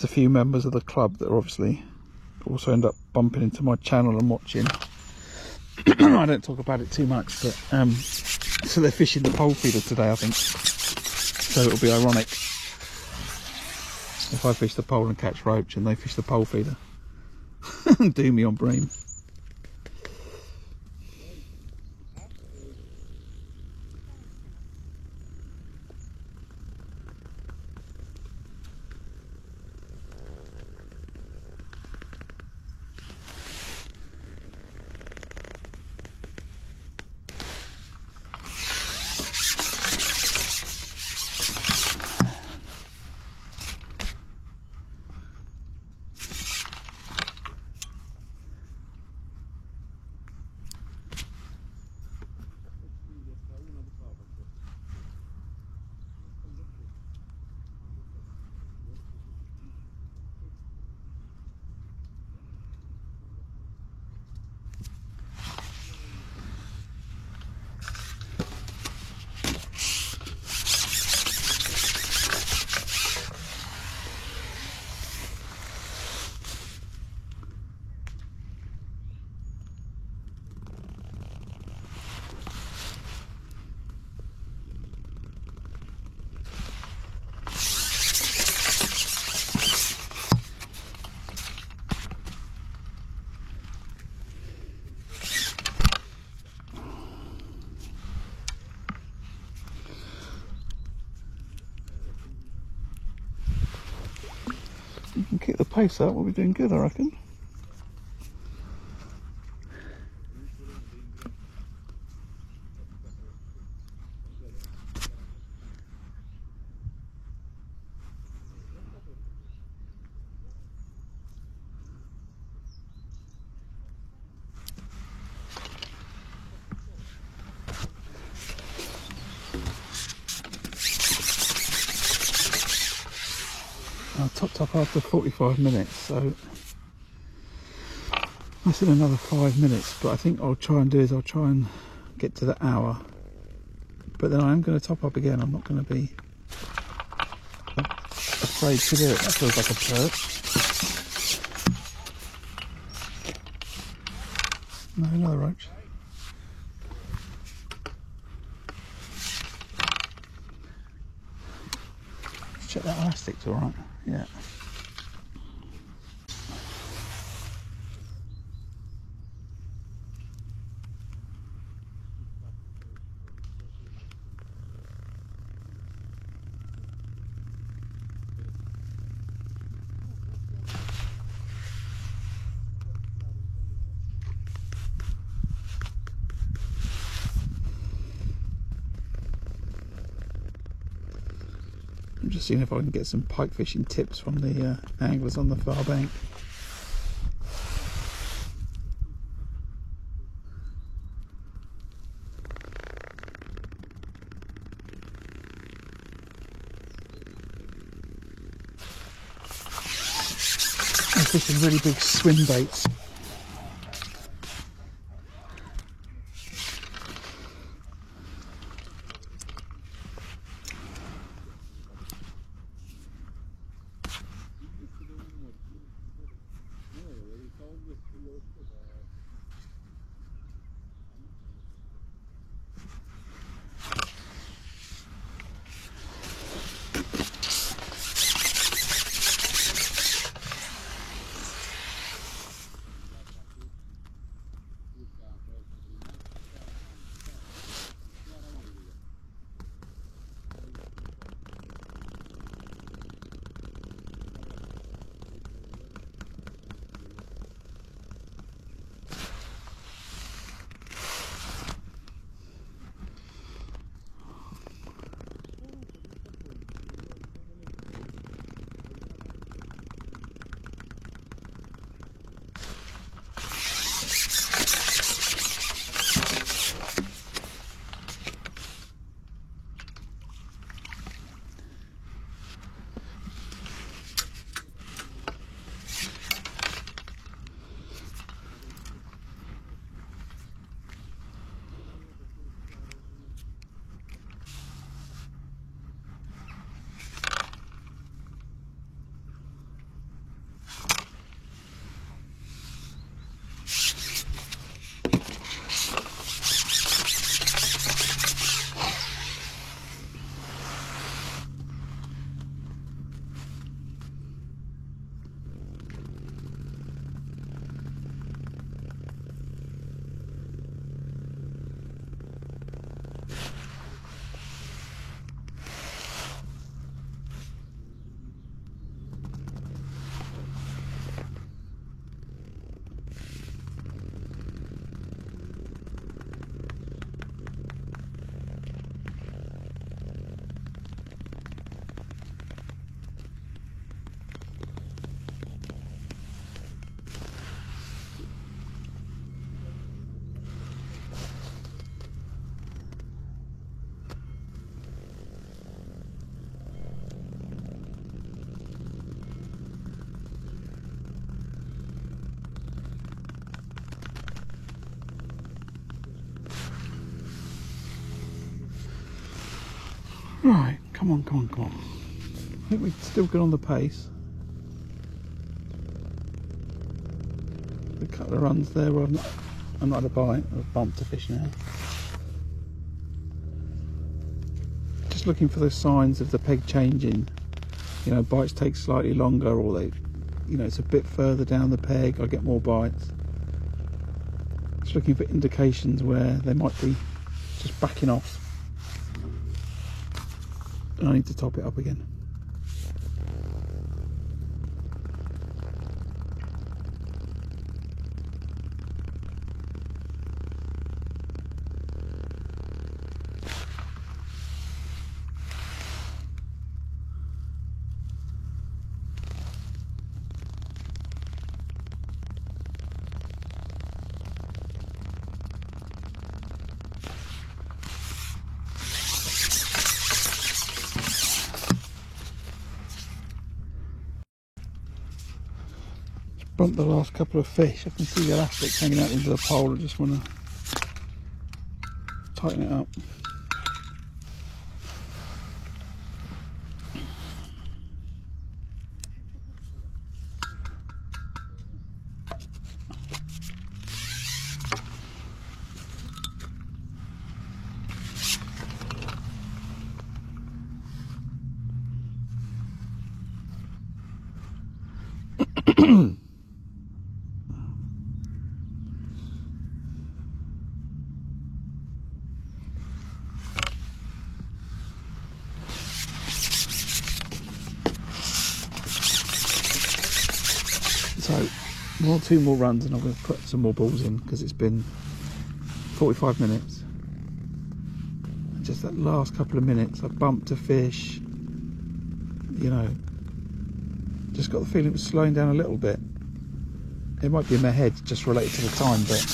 few members of the club that are obviously also end up bumping into my channel and watching. I don't talk about it too much, but so they're fishing the pole feeder today, I think. So it'll be ironic if I fish the pole and catch roach and they fish the pole feeder. Do me on Bream. You can keep the pace up, we'll be doing good, I reckon. I topped up after 45 minutes, so that's in another 5 minutes. But I think I'll try and get to the hour. But then I am going to top up again. I'm not going to be afraid to do it. That feels like a perch. No, another roach. Let's check that elastic's alright. Yeah. I'm just seeing if I can get some pike fishing tips from the anglers on the far bank. I'm fishing really big swim baits. Right, come on. I think we're still good on the pace. A couple of runs there where I'm not had a bite. I've bumped a fish now. Just looking for the signs of the peg changing. You know, bites take slightly longer, or they, you know, it's a bit further down the peg, I get more bites. Just looking for indications where they might be just backing off. And I need to top it up again. bumped the last couple of fish. I can see the elastics hanging out into the pole. I just want to tighten it up. So, 1 or 2 more runs and I'm going to put some more balls in because it's been 45 minutes. And just that last couple of minutes, I bumped a fish, you know, just got the feeling it was slowing down a little bit. It might be in my head, just related to the time, but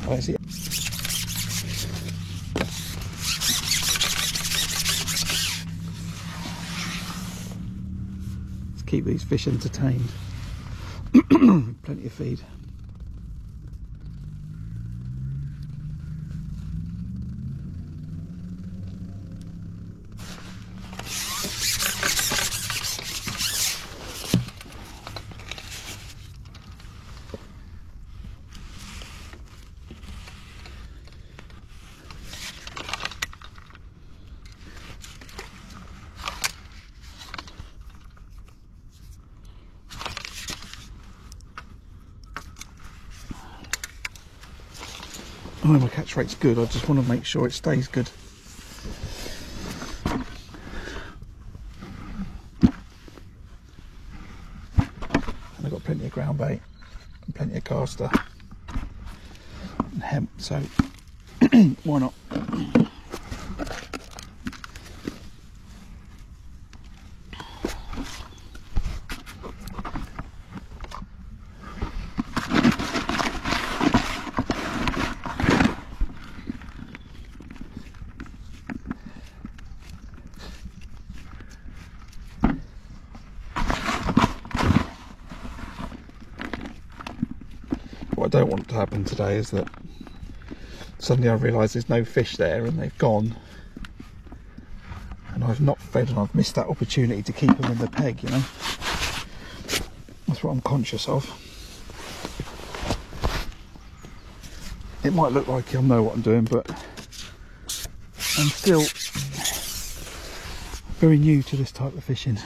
I don't see it. Keep these fish entertained. Plenty of feed. Oh, my catch rate's good. I just want to make sure it stays good. And I've got plenty of ground bait and plenty of caster and hemp, so why not? What I don't want to happen today is that suddenly I realise there's no fish there and they've gone and I've not fed and I've missed that opportunity to keep them in the peg, you know. That's what I'm conscious of. It might look like I know what I'm doing, but I'm still very new to this type of fishing.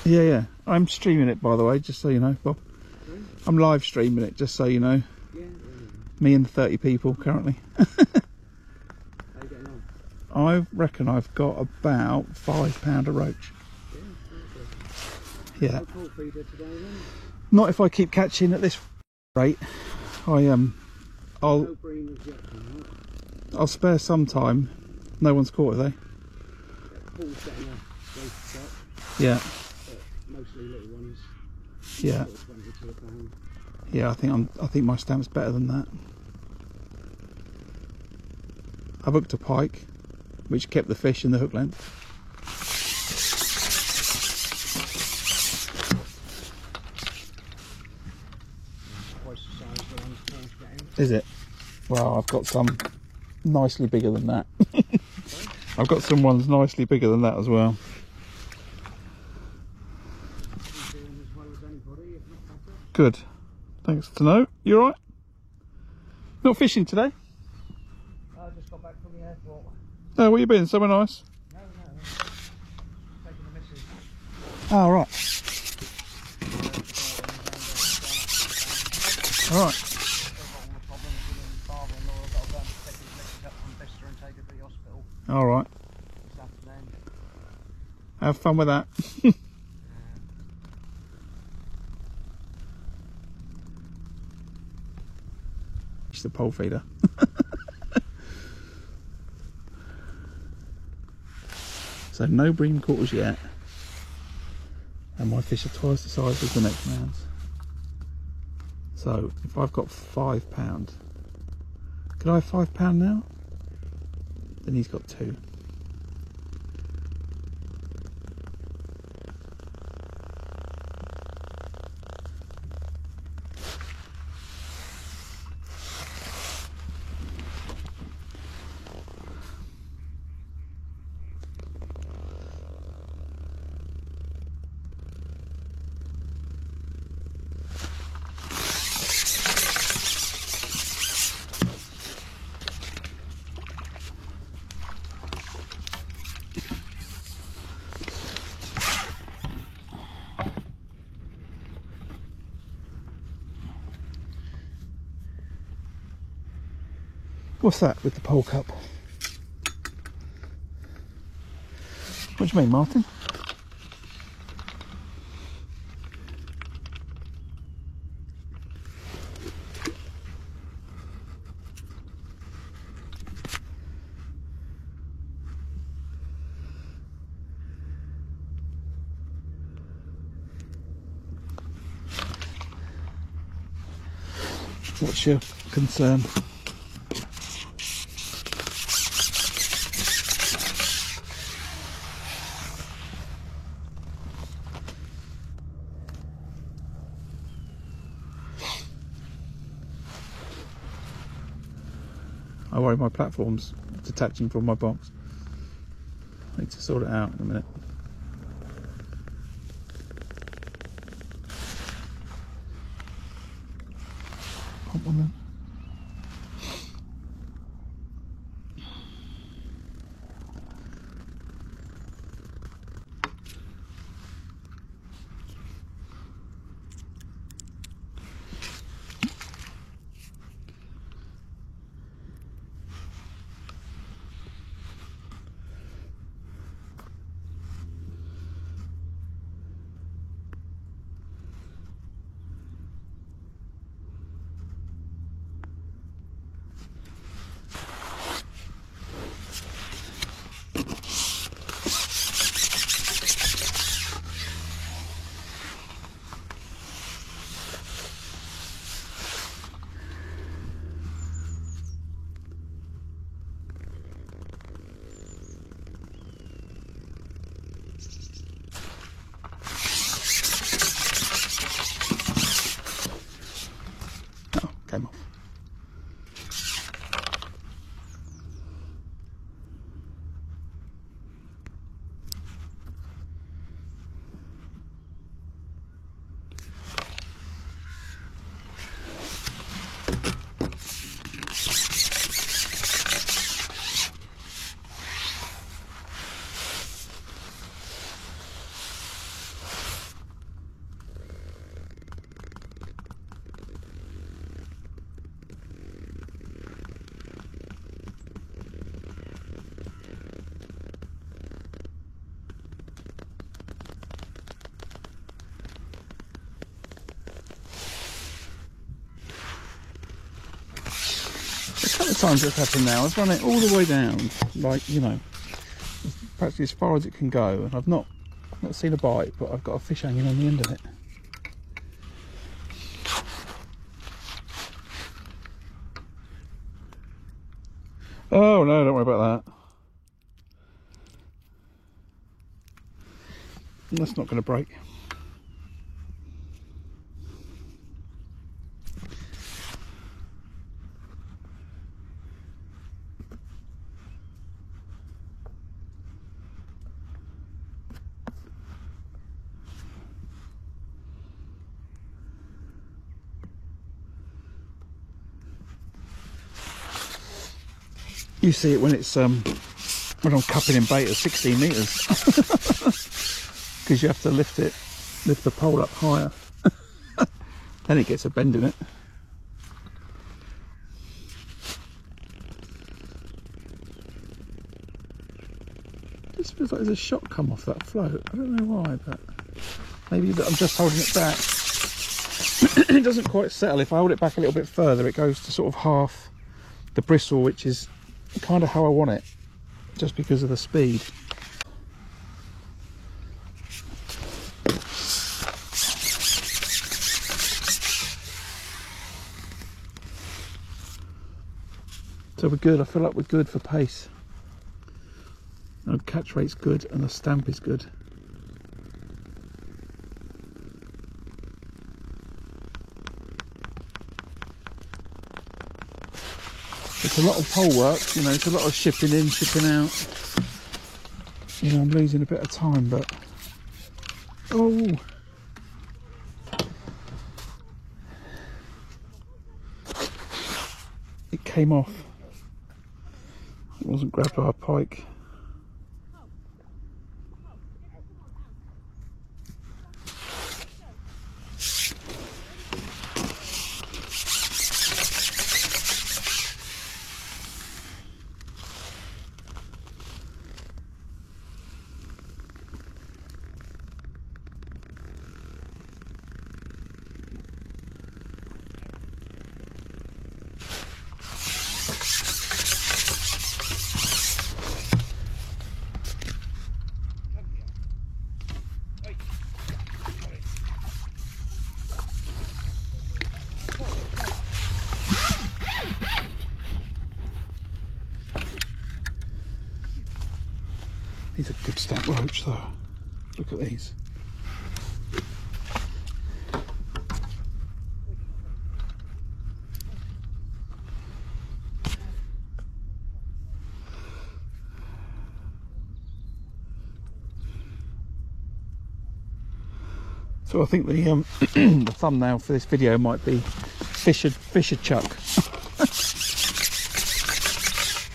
Yeah, I'm streaming it, by the way, just so you know, Bob. I'm live streaming it, just so you know. Me and 30 people currently.
How you getting on?
I reckon I've got about £5 a roach. Yeah.
No pool feeder today then?
Not if I keep catching at this rate.
No
I'll
breamers yet, right?
I'll spare some time. No one's caught, have they?
Paul's getting a waste set.
Yeah.
But mostly little ones.
Yeah.
Sort of 20 to a pound.
Yeah, I think my stamp's better than that. I booked a pike, which kept the fish and the hook length.
Twice the size of the ones Paul's getting.
Is it? Well, I've got some nicely bigger than that. I've got some ones nicely bigger than that as well.
He's doing as well as anybody, if not better.
Good. Thanks to know. You alright? Not fishing today?
I just got back from the airport.
No, where you been? Somewhere nice?
No. Taking the missus.
Oh, right. Alright. Alright. Have fun with that. It's the pole feeder. So no bream quarters yet. And my fish are twice the size as the next man's. So if I've got £5, can I have £5 now? Then he's got 2. What's that with the pole cup? What do you mean, Martin? What's your concern? I worry my platform's detaching from my box. I need to sort it out in a minute. Pop one then. Came off. A couple of times it's happened now. I've run it all the way down, like, you know, practically as far as it can go, and I've not Not seen a bite, but I've got a fish hanging on the end of it. Oh no, don't worry about that. That's not going to break. You see it when it's when I'm cupping in bait at 16 metres, because you have to lift the pole up higher. Then it gets a bend in it. Just feels like there's a shot come off that float. I don't know why, but maybe that I'm just holding it back. It doesn't quite settle. If I hold it back a little bit further, it goes to sort of half the bristle, which is kind of how I want it, just because of the speed. So we're good. I feel like we're good for pace. Our catch rate's good and the stamp is good. It's a lot of pole work, you know, it's a lot of shipping in, shipping out. You know, I'm losing a bit of time, but... Oh! It came off. It wasn't grabbed by a pike. These are good stamp roach though. Look at these. So I think the the thumbnail for this video might be Fisher Chuck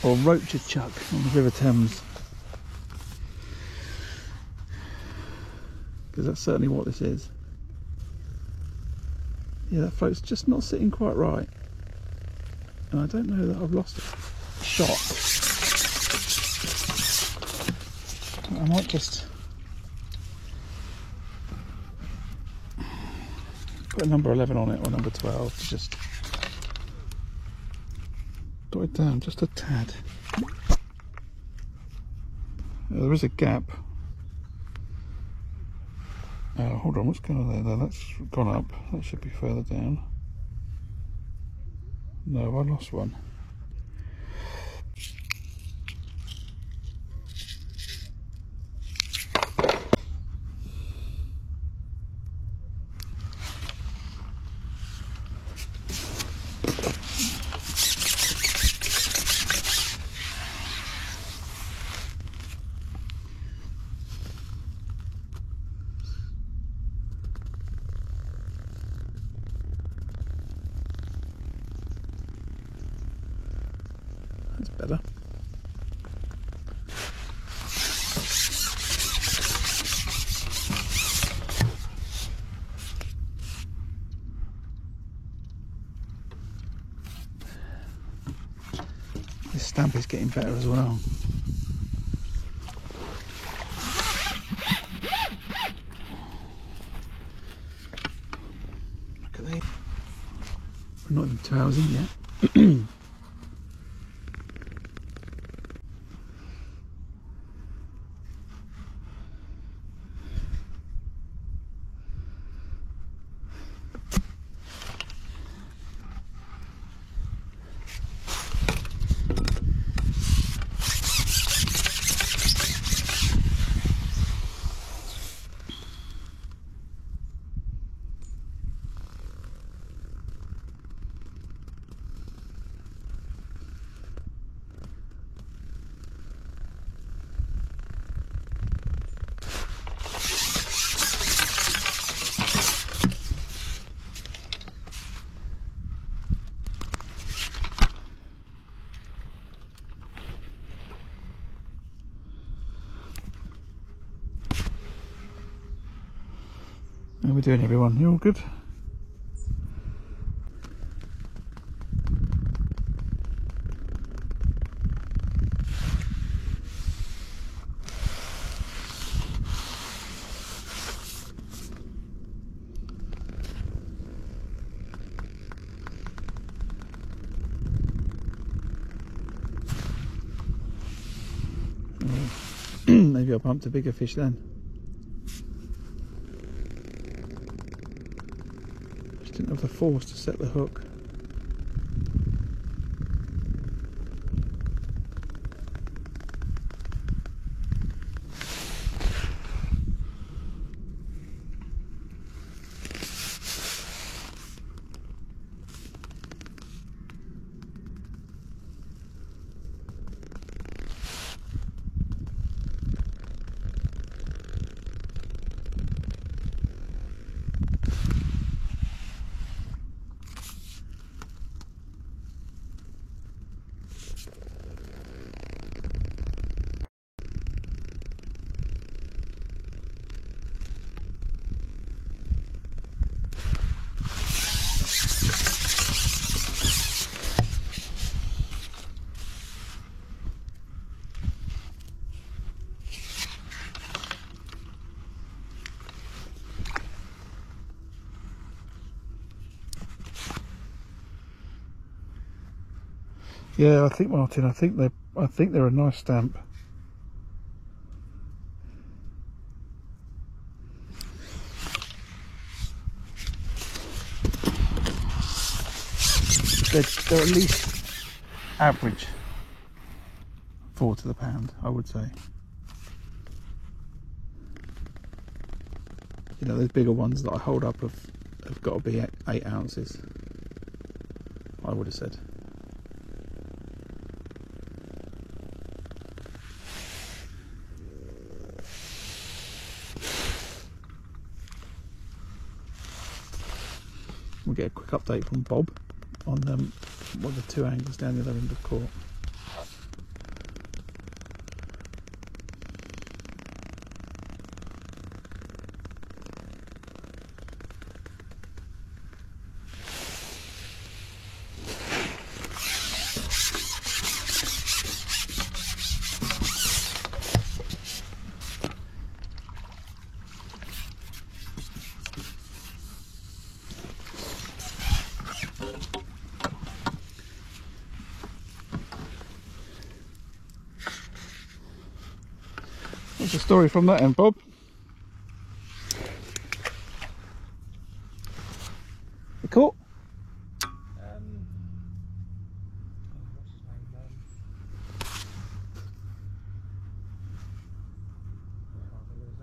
or Roachard Chuck on the River Thames, because that's certainly what this is. Yeah, that float's just not sitting quite right, and I don't know that I've lost a shot. I might just put a number 11 on it, or number 12, to just dot it down just a tad. There is a gap. Hold on, what's going on there? No, that's gone up. That should be further down. No, I lost one. That's better. This stamp is getting better as well. Look at these. We're not even 2 hours in yet. How are we doing, everyone? You all good? Maybe I'll bump a bigger fish then. Just didn't have the force to set the hook. Yeah, I think, Martin, I think they're a nice stamp. They're at least average 4 to the pound, I would say. You know, those bigger ones that I hold up have got to be 8 ounces, I would have said. We'll get a quick update from Bob on what the 2 angles down the other end of court. What's the story from that end, Bob? You caught?
What's his name? I can't think of his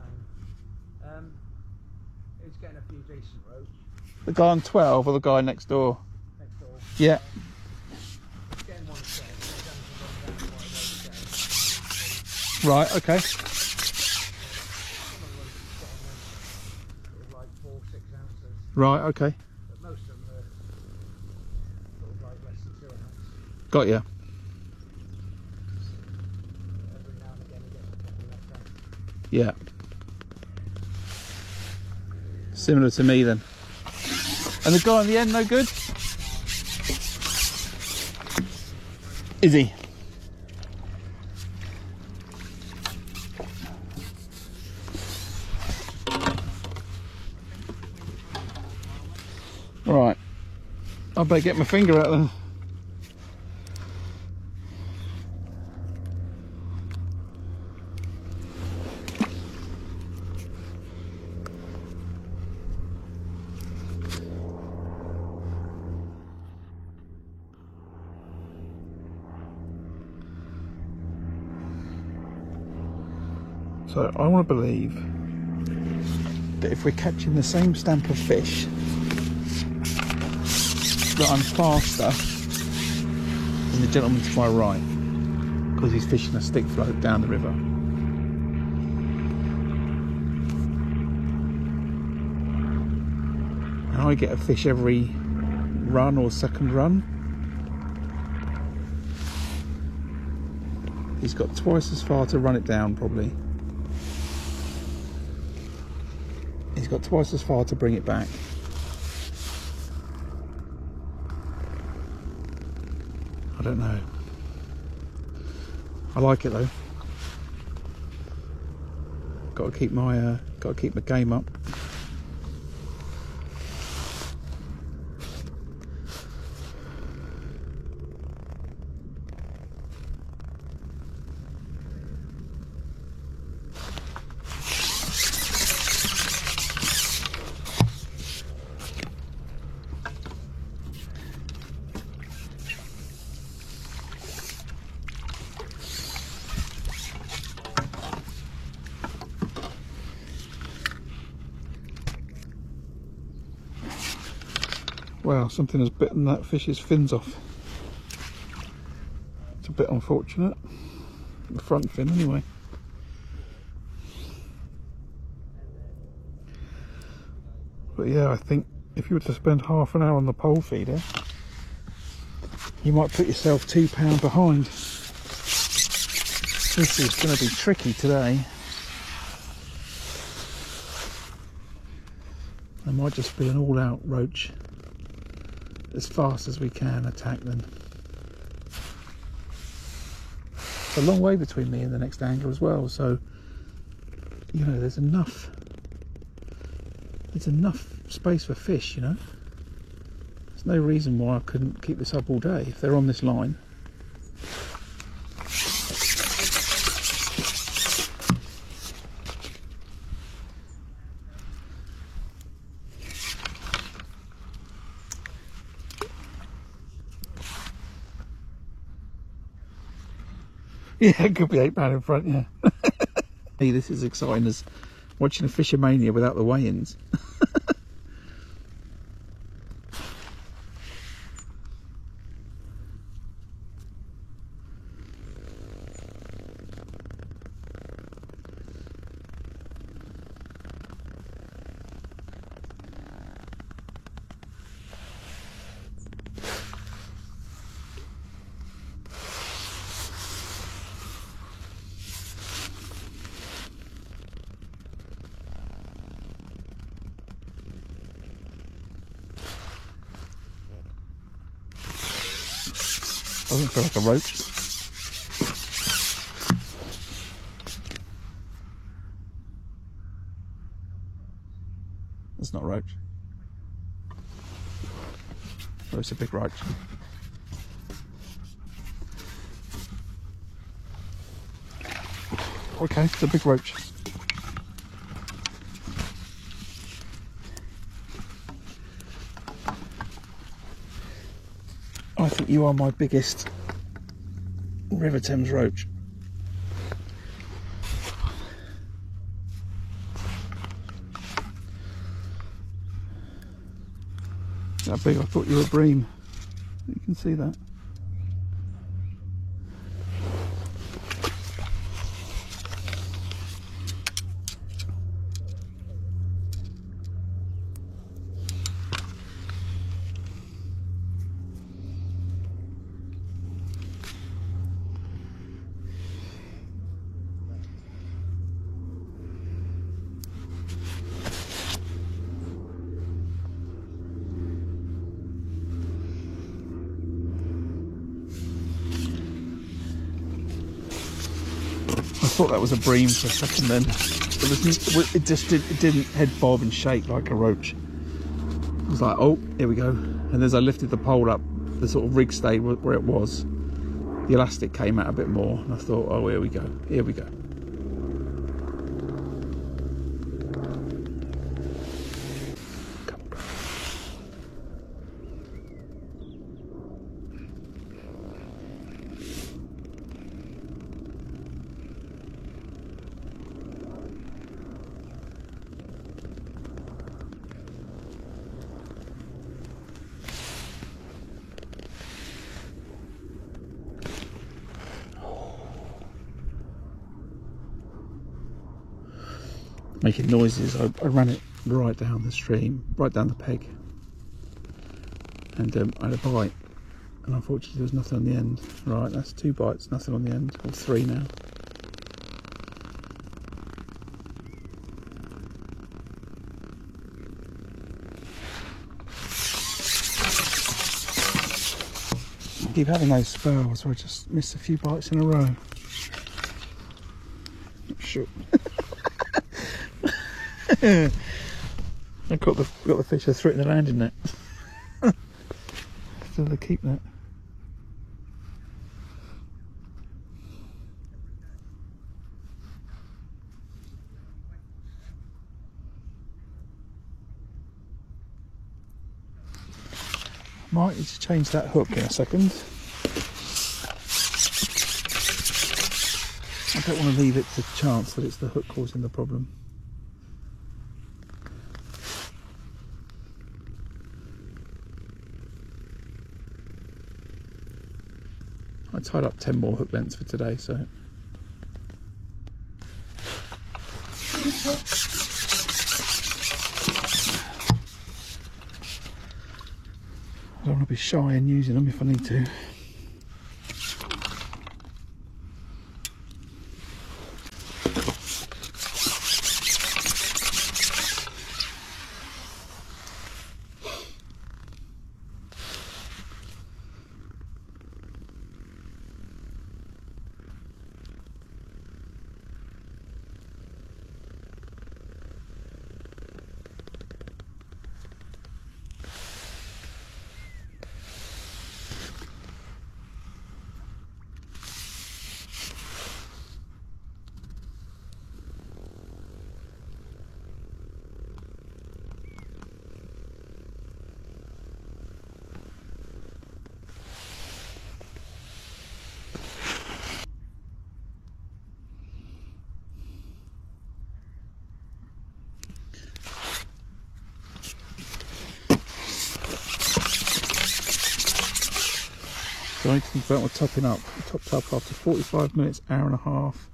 name. He's getting a few decent roach.
The guy on 12 or the guy next door?
Next door.
Yeah.
He's getting one set. He's going to run down quite a roach.
Right, okay.
Sort of like 4-6 ounces,
Right, okay.
but most of them are sort of like less than 2 ounces.
Got ya.
Every now and again he gets a couple left out.
Yeah. Similar to me then. And the guy on the end, no good? Is he? Right. I better get my finger out then. So I want to believe that if we're catching the same stamp of fish, that I'm faster than the gentleman to my right, because he's fishing a stick float down the river. And I get a fish every run or second run. He's got twice as far to run it down, probably. He's got twice as far to bring it back. I don't know. I like it though. Got to keep my game up. Wow, something has bitten that fish's fins off. It's a bit unfortunate. The front fin anyway. But yeah, I think if you were to spend half an hour on the pole feeder, you might put yourself £2 behind. This is going to be tricky today. There might just be an all-out roach. As fast as we can attack them. It's a long way between me and the next angler as well, so you know there's enough space for fish, you know. There's no reason why I couldn't keep this up all day if they're on this line. Yeah, it could be £8 in front, yeah. Hey, this is exciting as watching a Fishermania without the weigh-ins. Doesn't feel like a roach. It's not a roach. Oh, it's a big roach. Okay, it's a big roach. I think you are my biggest River Thames roach. That big, I thought you were a bream. You can see that. I thought that was a bream for a second then. It didn't head bob and shake like a roach. It was like, oh, here we go. And as I lifted the pole up, the sort of rig stayed where it was. The elastic came out a bit more, and I thought, oh, here we go, here we go. Making noises. I ran it right down the stream, right down the peg, and I had a bite, and unfortunately there was nothing on the end. Right, that's 2 bites, nothing on the end, or 3 now. keep having those spells where I just miss a few bites in a row. Not sure. I got the fish, I threw it in the landing net. Still to keep that. Might need to change that hook in a second. I don't want to leave it to chance that it's the hook causing the problem. I tied up 10 more hook lengths for today, so. I don't want to be shy in using them if I need to. So I need to think about my topping up. I topped up after 45 minutes, hour and a half.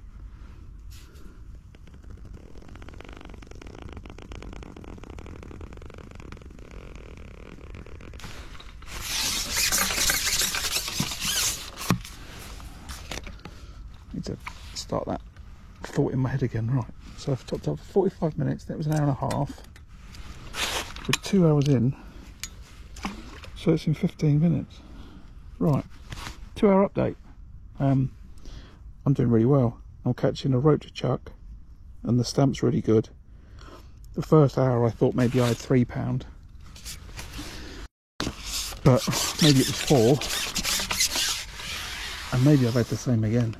Need to start that thought in my head again. Right, so I've topped up for 45 minutes, that was an hour and a half. We're 2 hours in, so it's in 15 minutes. Right, 2 hour update. I'm doing really well. I'm catching a roach chuck and the stamp's really good. The first hour I thought maybe I had £3, but maybe it was 4, and maybe I've had the same again.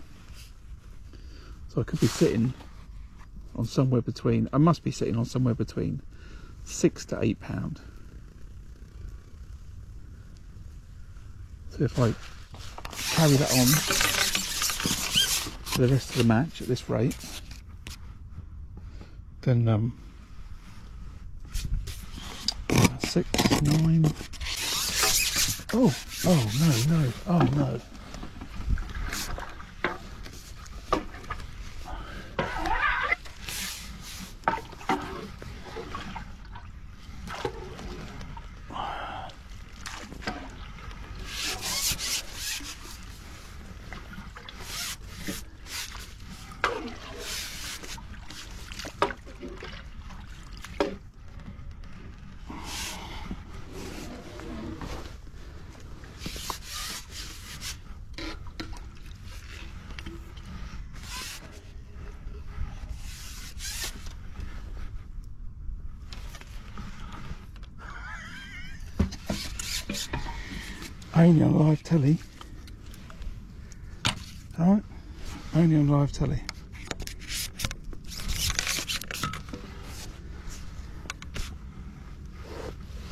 So I could be sitting on somewhere between, I must be sitting on somewhere between £6 to £8. So if I carry that on for the rest of the match at this rate, then 6, 9. Oh no! Oh no! Only on live telly. Alright? Only on live telly.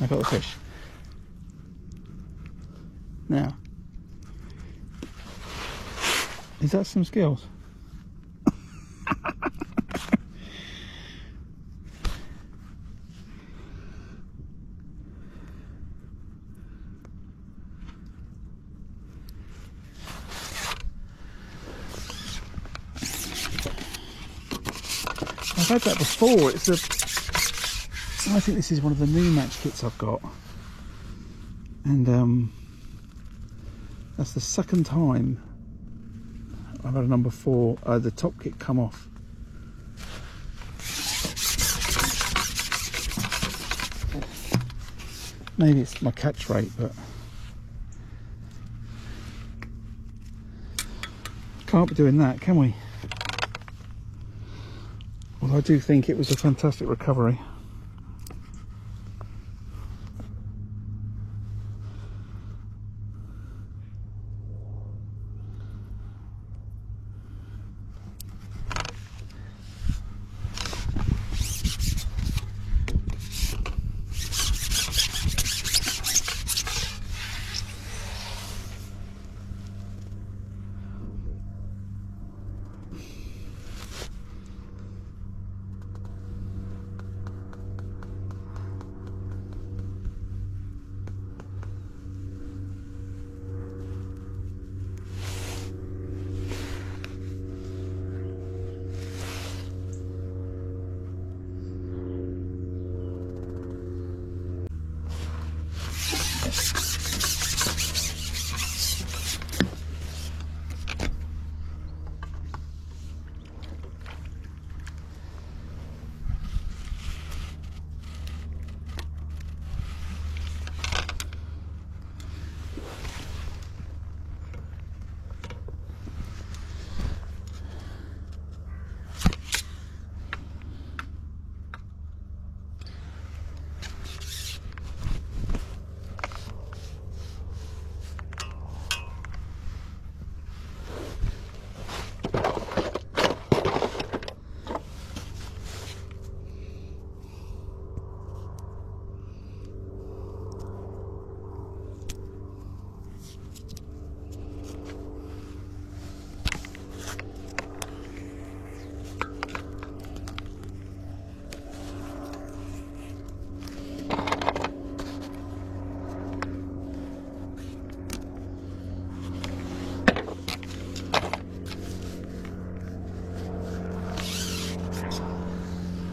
I got the fish. Now, is that some skills? I've had that before. It's a. I think this is one of the new match kits I've got, and that's the second time I've had a number 4. The top kit come off. Maybe it's my catch rate, but can't be doing that, can we? Well, I do think it was a fantastic recovery.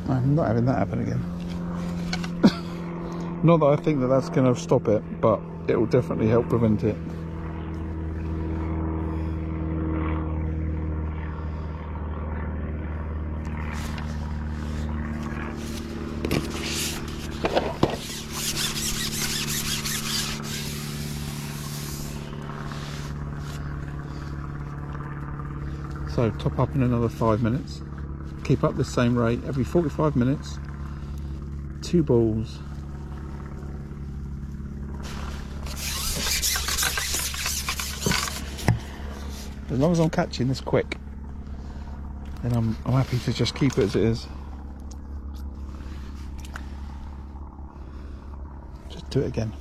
I'm not having that happen again. Not that I think that that's going to stop it, but it will definitely help prevent it. So top up in another 5 minutes. Keep up the same rate every 45 minutes. 2 balls. As long as I'm catching this quick, then I'm happy to just keep it as it is. Just do it again.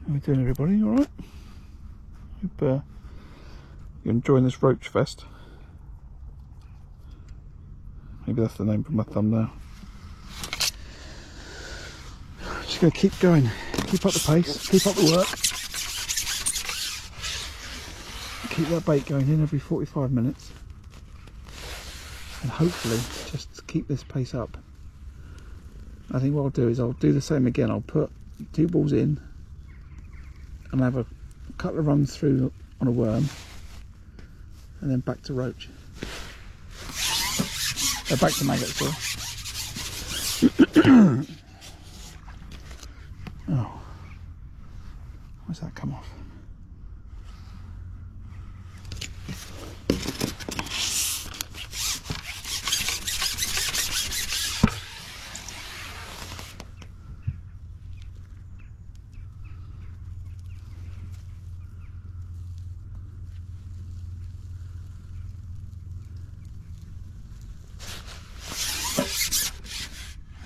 How are we doing, everybody? All right? Hope you're enjoying this Roach Fest. Maybe that's the name for my thumbnail. Just going to keep going, keep up the pace, keep up the work. Keep that bait going in every 45 minutes. And hopefully just keep this pace up. I think what I'll do is I'll do the same again. I'll put 2 balls in and have a couple of runs through on a worm and then back to roach. Back to maggot, sorry. Oh, where's that come off?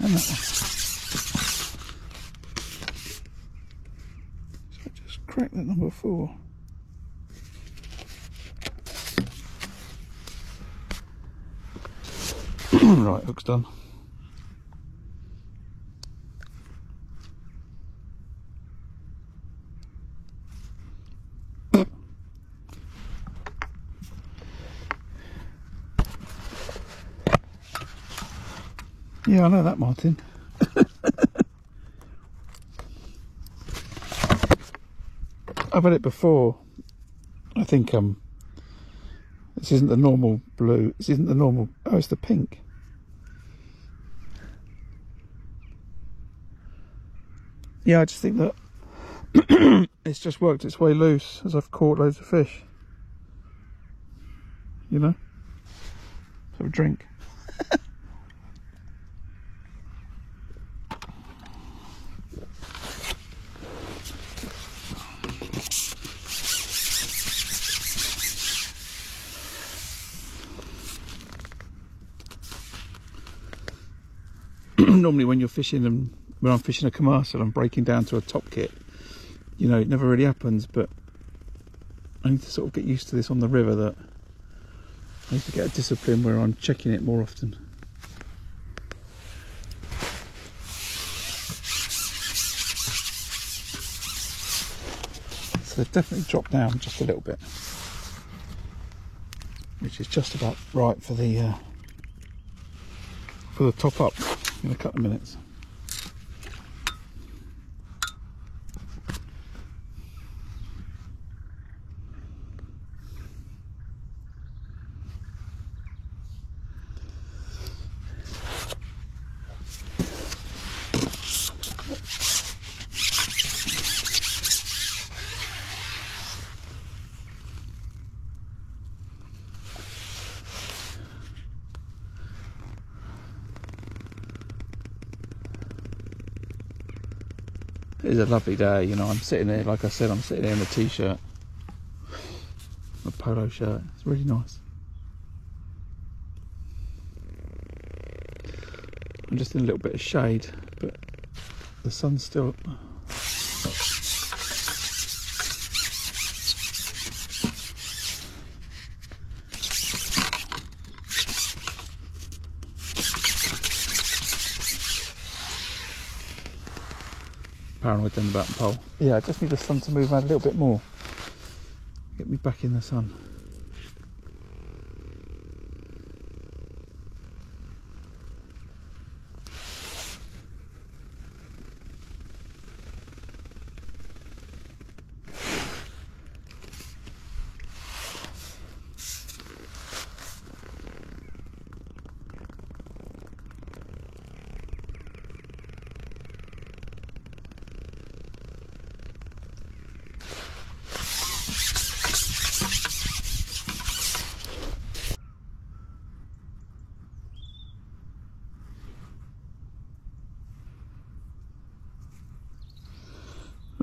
And that one. So I just crack that number 4. Right, hook's done. Yeah, I know that, Martin. I've had it before. I think this isn't the normal blue. This isn't the normal. Oh, it's the pink. Yeah, I just think that it's just worked its way loose as I've caught loads of fish. You know? Let's have a drink. Normally when you're fishing, and when I'm fishing a commercial, I'm breaking down to a top kit. You know, it never really happens, but I need to sort of get used to this on the river, that I need to get a discipline where I'm checking it more often. So they've definitely dropped down just a little bit, which is just about right for the top up in a couple of minutes. It is a lovely day, you know. I'm sitting here, like I said, I'm sitting here in a t-shirt, a polo shirt. It's really nice. I'm just in a little bit of shade, but the sun's still. Paranoid then about the pole. Yeah, I just need the sun to move around a little bit more. Get me back in the sun.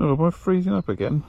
Oh, am I freezing up again?